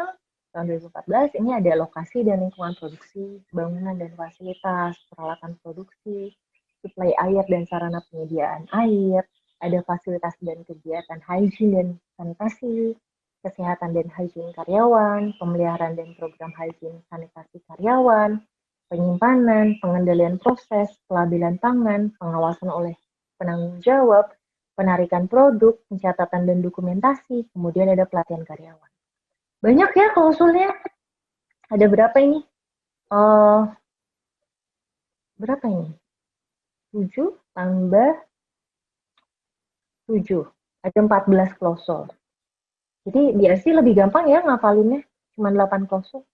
tahun 2014 ini ada lokasi dan lingkungan produksi, bangunan dan fasilitas, peralatan produksi, suplai air dan sarana penyediaan air, ada fasilitas dan kegiatan hygiene dan sanitasi, kesehatan dan hygiene karyawan, pemeliharaan dan program hygiene sanitasi karyawan, penyimpanan, pengendalian proses, pelabelan pangan, pengawasan oleh penanggung jawab, penarikan produk, pencatatan dan dokumentasi, kemudian ada pelatihan karyawan. Banyak ya klausulnya. Ada berapa ini? Berapa ini? 7 tambah 7. Ada 14 klausul. Jadi BRC lebih gampang ya ngapalinnya. Cuma 8 klausul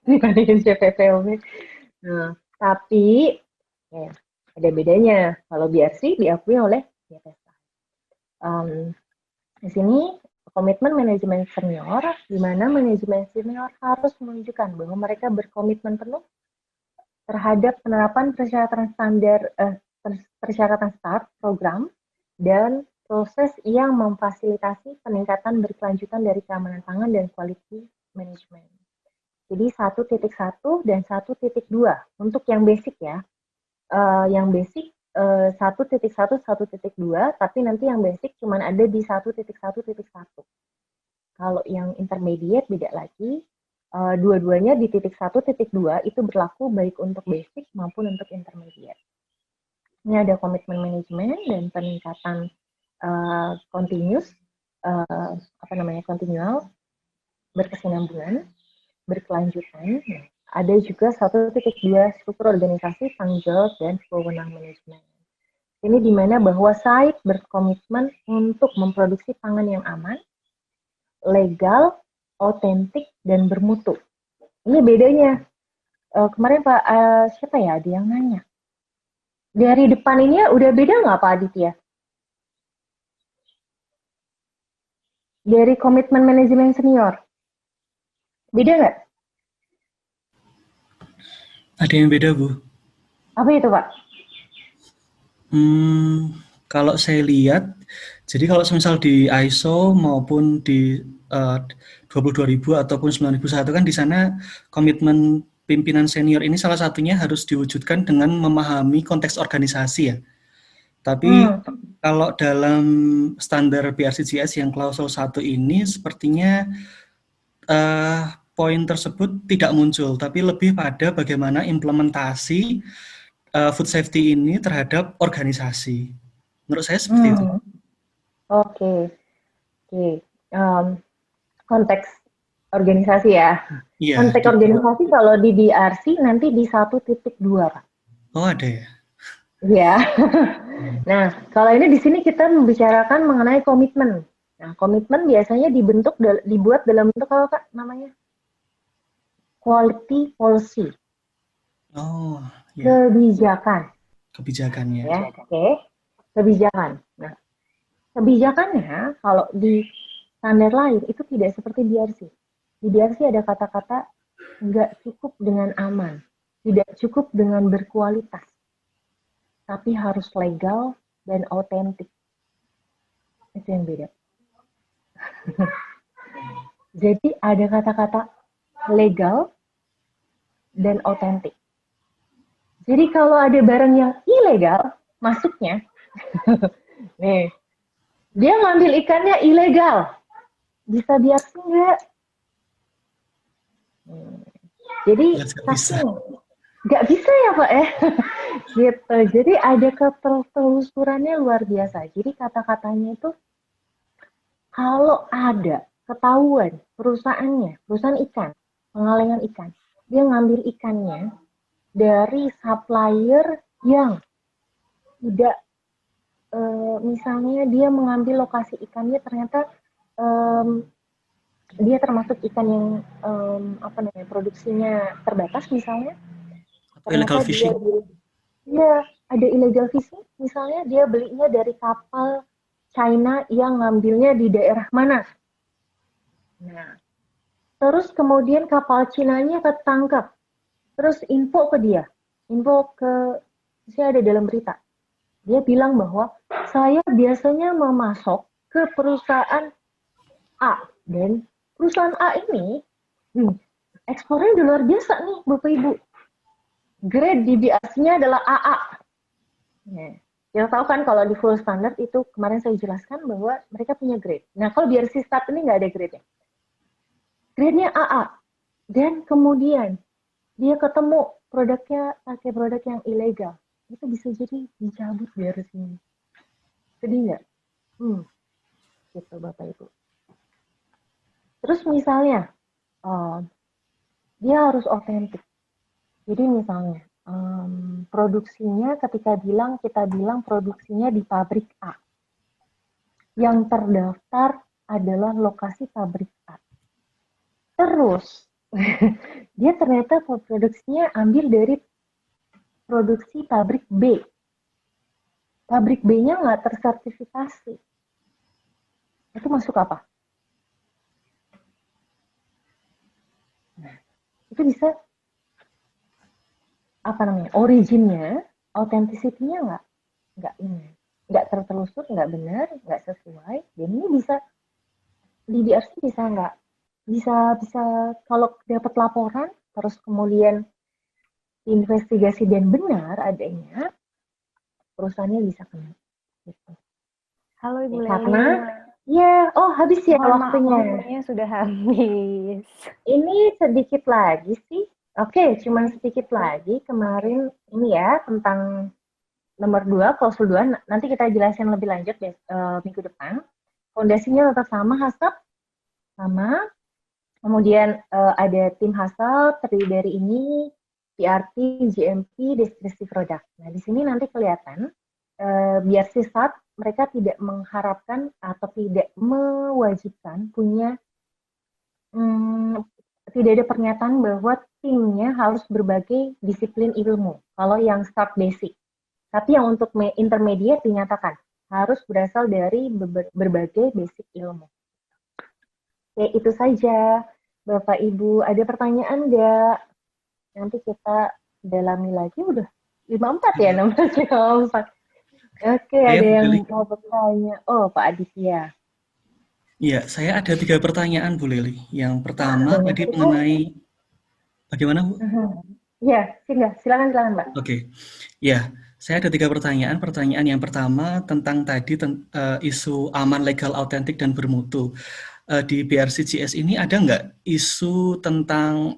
dibandingin CPPOB. Nah, tapi ya, ada bedanya. Kalau BRC diakui oleh BPSA. Di sini komitmen manajemen senior, di mana manajemen senior harus menunjukkan bahwa mereka berkomitmen penuh terhadap penerapan persyaratan start program dan proses yang memfasilitasi peningkatan berkelanjutan dari keamanan pangan dan quality management. Jadi 1.1 dan 1.2 untuk yang basic ya. Yang basic 1.1, 1.2, tapi nanti yang basic cuma ada di 1.1.1. Kalau yang intermediate beda lagi, dua-duanya di titik 1.2 itu berlaku baik untuk basic maupun untuk intermediate. Ini ada komitmen manajemen dan peningkatan continuous, continual, berkesinambungan, berkelanjutan. Ada juga 1.2 struktur organisasi, tanggung jawab, dan wewenang manajemen. Ini di mana bahwa site berkomitmen untuk memproduksi pangan yang aman, legal, otentik, dan bermutu. Ini bedanya. Kemarin Pak, siapa ya, ada yang nanya. Dari depan ini udah beda nggak Pak Aditya? Dari komitmen manajemen senior. Beda nggak? Ada yang beda, Bu. Apa itu, Pak? Kalau saya lihat, jadi kalau misal di ISO maupun di 22.000 ataupun 9.001 kan di sana komitmen pimpinan senior ini salah satunya harus diwujudkan dengan memahami konteks organisasi ya. Tapi kalau dalam standar BRCGS yang klausul 1 ini sepertinya poin tersebut tidak muncul, tapi lebih pada bagaimana implementasi food safety ini terhadap organisasi. Menurut saya seperti itu. Oke. Konteks organisasi ya. Iya, konteks organisasi kalau di BRC nanti di 1.2, Pak. Oh, ada ya. Iya. Nah, kalau ini di sini kita membicarakan mengenai komitmen. Nah, komitmen biasanya dibuat dalam bentuk apa, Kak, namanya? Quality policy. Oh, ya. Kebijakannya. Ya, oke. Kebijakan. Nah, kebijakannya kalau di standar lain itu tidak seperti BRC. Di BRC ada kata-kata nggak cukup dengan aman, tidak cukup dengan berkualitas, tapi harus legal dan otentik. Itu yang beda. Jadi ada kata-kata legal dan otentik. Jadi kalau ada barang yang ilegal masuknya, nih, dia ngambil ikannya ilegal, bisa BRC nggak? Jadi Nggak bisa. saking nggak bisa ya Pak ya, gitu. Jadi ada ketelusurannya luar biasa. Jadi kata-katanya itu kalau ada ketahuan perusahaan ikan, pengalengan ikan, dia ngambil ikannya dari supplier yang tidak, misalnya dia mengambil lokasi ikannya ternyata dia termasuk ikan yang produksinya terbatas misalnya, Atau illegal ternyata fishing. dia ada illegal fishing, misalnya dia belinya dari kapal China yang ngambilnya di daerah mana. Nah, terus kemudian kapal Chinanya ketangkap, terus info saya ada dalam berita. Dia bilang bahwa saya biasanya memasok ke perusahaan A, dan perusahaan A ini ekspornya udah luar biasa nih Bapak Ibu. Grade DBRC-nya adalah AA. Nah, yang tahu kan kalau di full standard itu kemarin saya jelaskan bahwa mereka punya grade. Nah, kalau BRC Start ini nggak ada grade-nya. Grade-nya AA. Dan kemudian dia ketemu produknya pakai produk yang ilegal. Itu bisa jadi dicabut BRC-nya. Sedih nggak? Gitu Bapak Ibu. Terus misalnya, dia harus otentik. Jadi misalnya, produksinya kita bilang produksinya di pabrik A. Yang terdaftar adalah lokasi pabrik A. Terus, dia ternyata produksinya ambil dari produksi pabrik B. Pabrik B-nya nggak tersertifikasi. Itu masuk apa? Itu bisa originnya, authenticity-nya nggak tertelusur, nggak benar, nggak sesuai, dan ini bisa di DRC bisa kalau dapat laporan terus kemudian investigasi dan benar adanya, perusahaannya bisa kena. Gitu. Halo Ibu Leli. Karena habis ya waktunya sudah habis. Ini sedikit lagi sih. Oke, cuman sedikit lagi. Kemarin ini ya tentang nomor 2, klausul 2. Nanti kita jelasin lebih lanjut minggu depan. Fondasinya tetap sama, HACCP sama. Kemudian ada tim HACCP terdiri dari ini, PRT, GMP, deskripsi produk. Nah, di sini nanti kelihatan biar sisat mereka tidak mengharapkan atau tidak mewajibkan punya tidak ada pernyataan bahwa timnya harus berbagai disiplin ilmu. Kalau yang start basic, tapi yang untuk intermediate dinyatakan harus berasal dari berbagai basic ilmu. Oke, itu saja Bapak Ibu. Ada pertanyaan nggak? Nanti kita dalami lagi. Udah 54 ya nomor 54. Oke, ada yang mau bertanya. Oh, Pak Aditya. Iya, saya ada 3 pertanyaan Bu Leli. Yang pertama tadi mengenai bagaimana Bu? Iya, silakan Mbak. Oke, ya, saya ada 3 pertanyaan. Pertanyaan yang pertama tentang tadi isu aman, legal, autentik, dan bermutu. Di BRCGS ini ada nggak isu tentang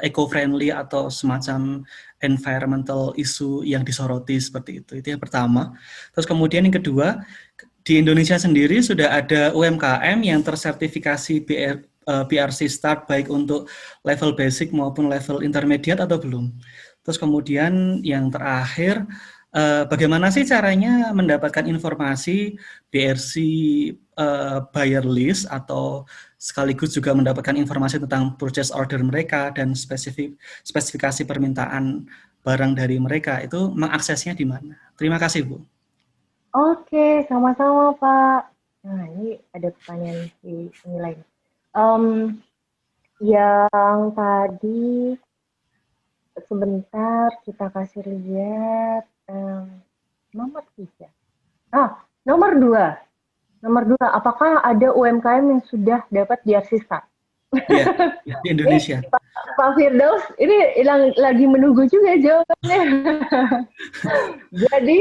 eco-friendly atau semacam environmental isu yang disoroti seperti itu? Itu yang pertama. Terus kemudian yang kedua, di Indonesia sendiri sudah ada UMKM yang tersertifikasi BRC Start baik untuk level basic maupun level intermediate atau belum? Terus kemudian yang terakhir, bagaimana sih caranya mendapatkan informasi BRC buyer list atau sekaligus juga mendapatkan informasi tentang purchase order mereka dan spesifikasi permintaan barang dari mereka, itu mengaksesnya di mana? Terima kasih Bu. Oke, sama-sama Pak. Nah, ini ada pertanyaan di sini lain. Yang tadi sebentar kita kasih lihat nomor 3. Nomor 2. Nomor 2, apakah ada UMKM yang sudah dapat BRC Start? Ya, di Indonesia. Pak Firdaus, ini lagi menunggu juga jawabannya. Jadi,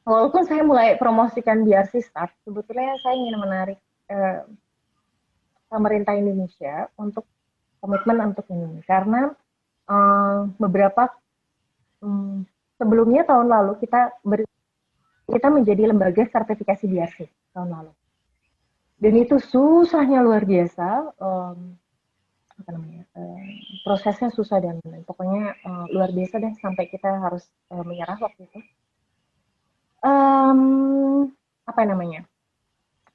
walaupun saya mulai promosikan BRC Start, sebetulnya saya ingin menarik pemerintah Indonesia untuk komitmen untuk ini. Karena beberapa sebelumnya tahun lalu kita menjadi lembaga sertifikasi BRC tahun lalu. Dan itu susahnya luar biasa, prosesnya susah dan pokoknya luar biasa deh sampai kita harus menyerah waktu itu.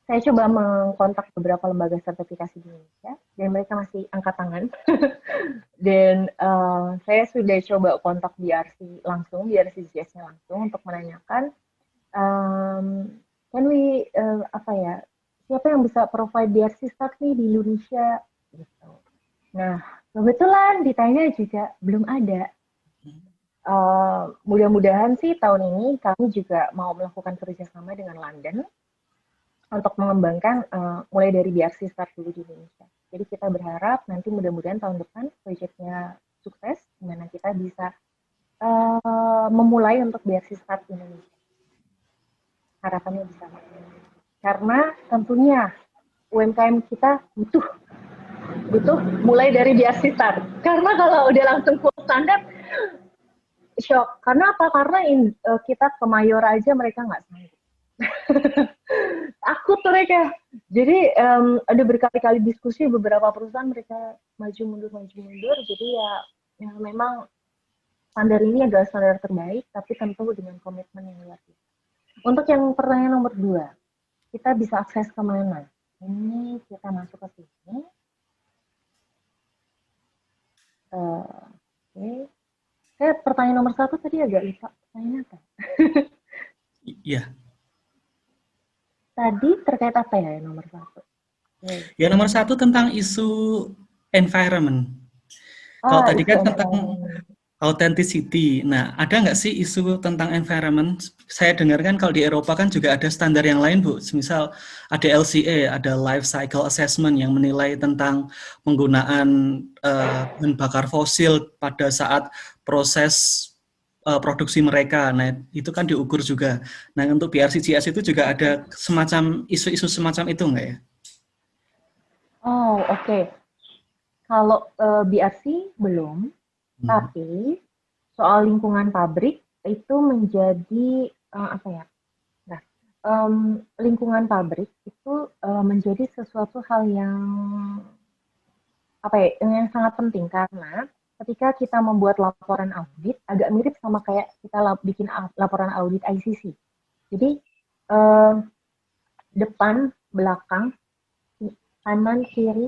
Saya coba mengkontak beberapa lembaga sertifikasi di Indonesia dan mereka masih angkat tangan. Dan saya sudah coba kontak BRC langsung, BRC GS-nya langsung untuk menanyakan, siapa yang bisa provide BRC start nih di Indonesia gitu. Nah, kebetulan ditanya juga belum ada. Mudah-mudahan sih tahun ini kami juga mau melakukan kerjasama dengan London untuk mengembangkan mulai dari BRC start dulu di Indonesia. Jadi kita berharap nanti mudah-mudahan tahun depan proyeknya sukses, di mana kita bisa memulai untuk BRC start di Indonesia. Harapannya bisa. Karena tentunya UMKM kita butuh mulai dari BRC start. Karena kalau udah langsung full standar, shock. Karena apa? Karena kita ke mayor aja mereka nggak sanggup. Takut mereka. Jadi ada berkali-kali diskusi beberapa perusahaan mereka maju mundur. Jadi ya memang standar ini adalah standar terbaik, tapi tentu dengan komitmen yang luar biasa. Untuk yang pertanyaan nomor 2, kita bisa akses kemana? Ini kita masuk ke sini. Oke. Saya pertanyaan nomor 1 tadi agak lupa. Pertanyaan apa? Iya. Tadi terkait apa ya nomor 1? Ya nomor 1 tentang isu environment. Kalau tadi kan tentang authenticity. Nah, ada nggak sih isu tentang environment? Saya dengar kan kalau di Eropa kan juga ada standar yang lain, Bu. Misal ada LCA, ada Life Cycle Assessment yang menilai tentang penggunaan bahan bakar fosil pada saat proses produksi mereka. Nah, itu kan diukur juga. Nah, untuk BRCGS itu juga ada semacam isu-isu semacam itu nggak ya? Oh, oke. Kalau BRC belum, tapi soal lingkungan pabrik itu menjadi lingkungan pabrik itu menjadi sesuatu hal yang yang sangat penting karena ketika kita membuat laporan audit agak mirip sama kayak kita bikin laporan audit ICC. Jadi depan, belakang, kanan, kiri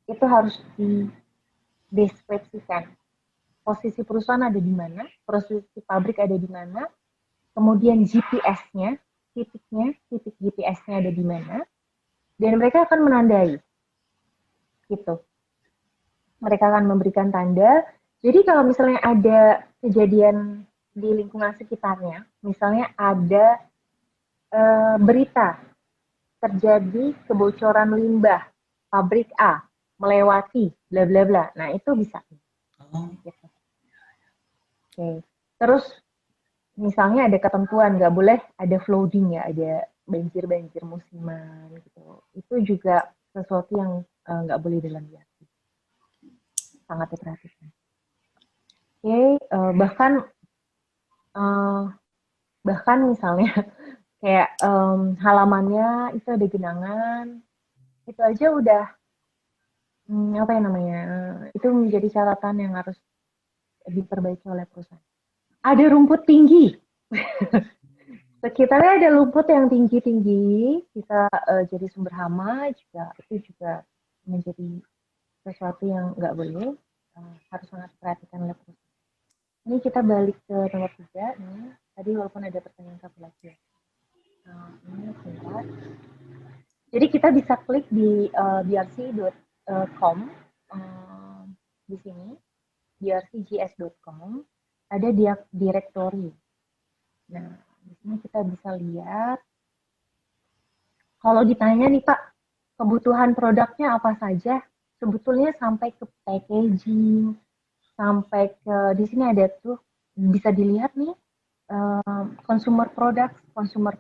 itu harus dideskripsikan. Posisi perusahaan ada di mana, posisi pabrik ada di mana, kemudian GPS-nya, titik GPS-nya ada di mana, dan mereka akan menandai. Gitu. Mereka akan memberikan tanda. Jadi kalau misalnya ada kejadian di lingkungan sekitarnya, misalnya ada berita terjadi kebocoran limbah pabrik A melewati bla bla bla. Nah, itu bisa. Gitu. Oke. Terus misalnya ada ketentuan nggak boleh ada flooding ya, ada banjir musiman gitu. Itu juga sesuatu yang nggak boleh dalam BRC. Sangat diperhatikan. Oke, bahkan misalnya kayak halamannya itu ada genangan, itu aja udah itu menjadi catatan yang harus diperbaiki oleh perusahaan. Ada rumput tinggi, sekitarnya ada rumput yang tinggi bisa jadi sumber hama juga, itu juga menjadi sesuatu yang nggak boleh, harus sangat perhatikan oleh perusahaan. Ini kita balik ke nomor 3 nih. Tadi walaupun ada pertanyaan satu lagi. Ini sebentar. Jadi kita bisa klik di brc.com di sini, brcgs.com, ada directory. Nah, di sini kita bisa lihat. Kalau ditanya nih Pak, kebutuhan produknya apa saja? Sebetulnya sampai ke packaging, sampai ke di sini ada tuh bisa dilihat nih consumer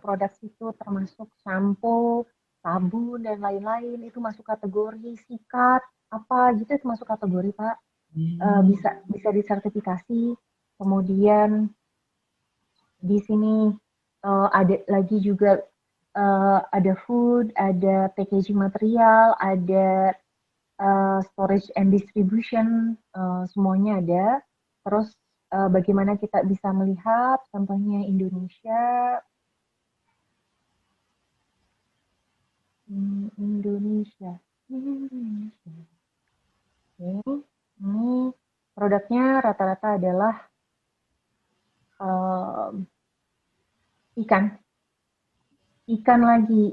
products itu termasuk shampoo, sabun dan lain-lain itu masuk kategori, sikat apa gitu itu masuk kategori Pak. Bisa disertifikasi. Kemudian di sini ada lagi juga ada food, ada packaging material, ada storage and distribution, semuanya ada. Terus bagaimana kita bisa melihat contohnya Indonesia. Indonesia. Oke, ini produknya rata-rata adalah ikan lagi.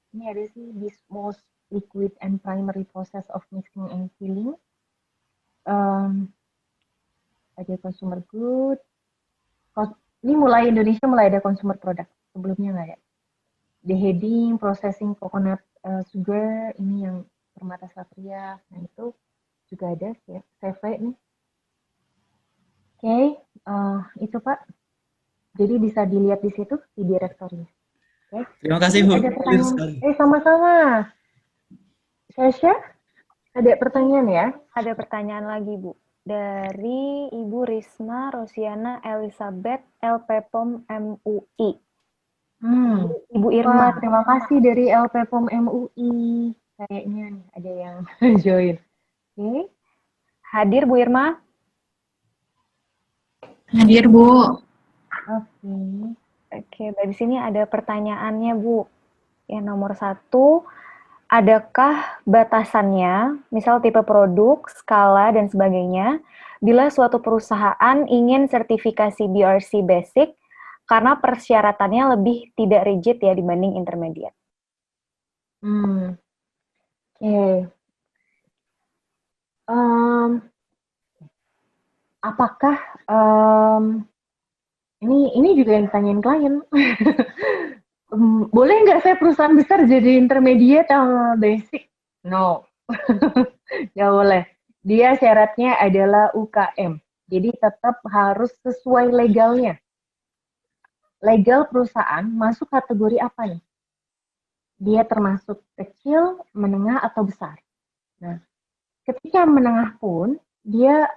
Ini ada sih this most liquid and primary process of mixing and filling. Ada consumer good. Ini Indonesia mulai ada consumer product. Sebelumnya nggak ada. Deheading, processing coconut sugar, ini yang Permata Satria. Nah itu juga ada CV nih. Oke, itu Pak. Jadi bisa dilihat di situ di direktornya. Okay. Terima kasih Bu. Ada pertanyaan? Sama-sama. Sasha, ada pertanyaan ya? Ada pertanyaan lagi Bu. Dari Ibu Risma Rosiana Elizabeth LPPOM MUI. Ibu Irma. Terima kasih dari LPPOM MUI. Kayaknya nih ada yang join. Oke. Hadir Bu Irma? Hadir Bu. Oke, dari sini ada pertanyaannya Bu. Yang nomor 1, adakah batasannya, misal tipe produk, skala, dan sebagainya, bila suatu perusahaan ingin sertifikasi BRC Basic karena persyaratannya lebih tidak rigid ya dibanding intermediate? Oke. Apakah ini juga yang ditanyain klien. Boleh nggak saya perusahaan besar jadi intermediate basic? No. Nggak boleh. Dia syaratnya adalah UKM. Jadi tetap harus sesuai legalnya. Legal perusahaan masuk kategori apa nih? Dia termasuk kecil, menengah, atau besar. Nah, ketika menengah pun, dia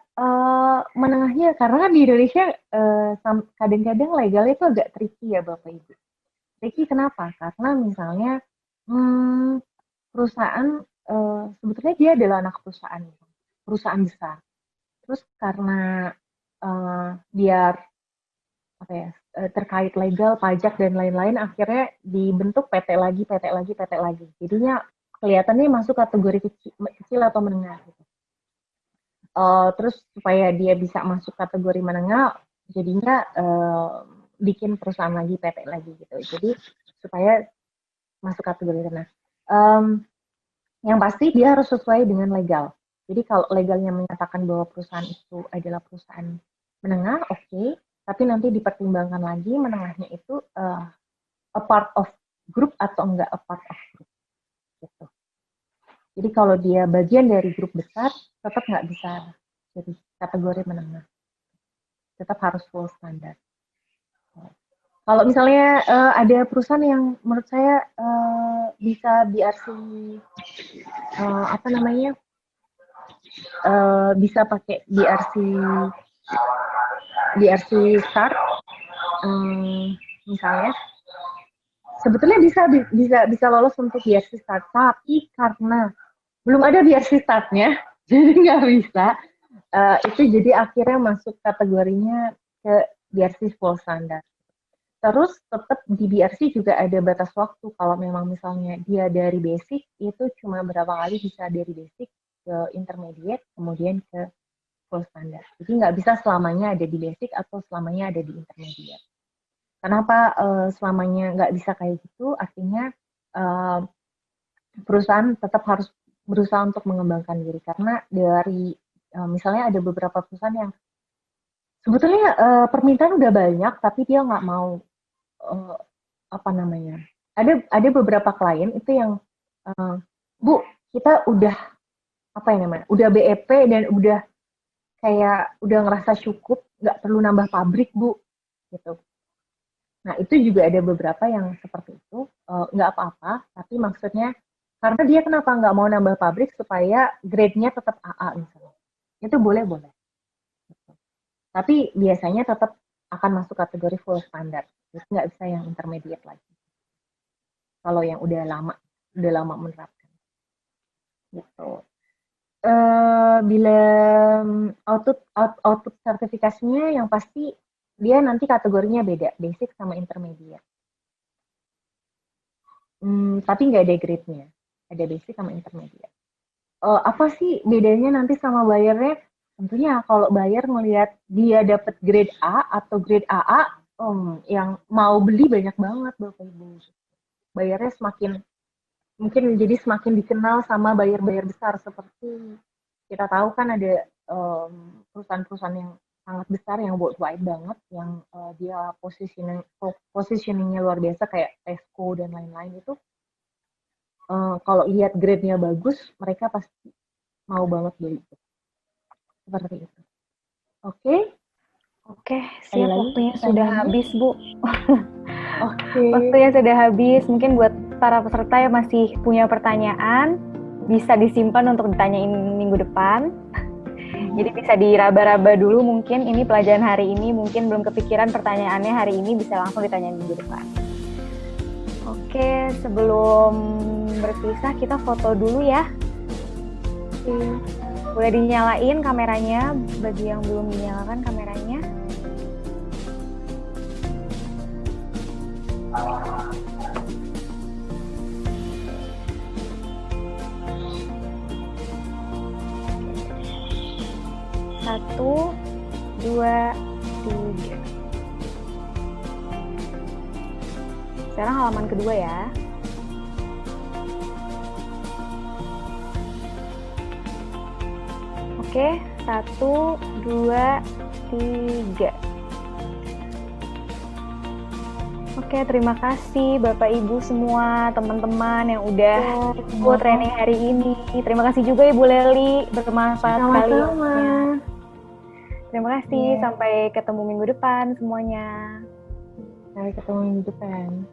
menengahnya, karena kan di Indonesia kadang-kadang legalnya itu agak tricky ya Bapak Ibu. Tricky kenapa? Karena misalnya perusahaan, sebetulnya dia adalah anak perusahaan besar. Terus karena biar terkait legal, pajak dan lain-lain, akhirnya dibentuk PT lagi. Jadinya kelihatannya masuk kategori kecil atau menengah. Gitu. Terus supaya dia bisa masuk kategori menengah, jadinya bikin perusahaan lagi, PT lagi gitu. Jadi supaya masuk kategori menengah. Yang pasti dia harus sesuai dengan legal. Jadi kalau legalnya menyatakan bahwa perusahaan itu adalah perusahaan menengah, oke. Tapi nanti dipertimbangkan lagi menengahnya itu a part of group atau enggak a part of group. Gitu. Jadi kalau dia bagian dari grup besar, tetap nggak bisa jadi kategori menengah. Tetap harus full standar. Kalau misalnya ada perusahaan yang menurut saya bisa BRC bisa pakai BRC start, misalnya, sebetulnya bisa lolos untuk BRC start, tapi karena belum ada BRC startnya, jadi nggak bisa. Itu jadi akhirnya masuk kategorinya ke BRC full standard. Terus tetap di BRC juga ada batas waktu. Kalau memang misalnya dia dari basic, itu cuma berapa kali bisa dari basic ke intermediate, kemudian ke full standard. Jadi nggak bisa selamanya ada di basic atau selamanya ada di intermediate. Kenapa selamanya nggak bisa kayak gitu? Artinya perusahaan tetap harus berusaha untuk mengembangkan diri. Karena dari misalnya ada beberapa perusahaan yang sebetulnya permintaan udah banyak, tapi dia nggak mau Ada beberapa klien itu yang Bu, kita udah udah BEP dan udah ngerasa cukup, nggak perlu nambah pabrik Bu, gitu. Nah, itu juga ada beberapa yang seperti itu, nggak apa-apa, tapi maksudnya karena dia kenapa nggak mau nambah pabrik supaya grade-nya tetap AA misalnya. Itu boleh-boleh. Tapi biasanya tetap akan masuk kategori full standar. Jadi nggak bisa yang intermediate lagi. Kalau yang udah lama menerapkan. Gitu. Bila output sertifikasinya yang pasti dia nanti kategorinya beda, basic sama intermediate. Tapi nggak ada grade-nya, ada basic sama intermediate. Apa sih bedanya nanti sama bayarnya? Tentunya kalau bayar melihat dia dapat grade A atau grade AA, yang mau beli banyak banget Bapak Ibu. Bayarnya mungkin jadi semakin dikenal sama buyer-buyer besar, seperti kita tahu kan ada perusahaan-perusahaan yang sangat besar yang worldwide banget, yang dia positioningnya luar biasa kayak Tesco dan lain-lain itu. Kalau lihat grade-nya bagus, mereka pasti mau banget beli. Seperti itu. Oke? Oke, siap, waktunya sudah habis, Bu. Oke. Waktunya sudah habis. Mungkin buat para peserta yang masih punya pertanyaan, bisa disimpan untuk ditanyain minggu depan. Jadi bisa diraba-raba dulu, mungkin ini pelajaran hari ini, mungkin belum kepikiran pertanyaannya hari ini, bisa langsung ditanyain minggu depan. Oke, sebelum berpisah kita foto dulu ya. Boleh dinyalain kameranya bagi yang belum dinyalakan kameranya. Satu, dua, tiga. Sekarang halaman kedua ya. Oke, 1, 2, 3. Oke, terima kasih Bapak Ibu semua, teman-teman yang udah ikut training hari ini. Terima kasih juga Ibu Leli, bermanfaat sekali. Terima kasih, sampai ketemu minggu depan semuanya. Sampai ketemu minggu depan.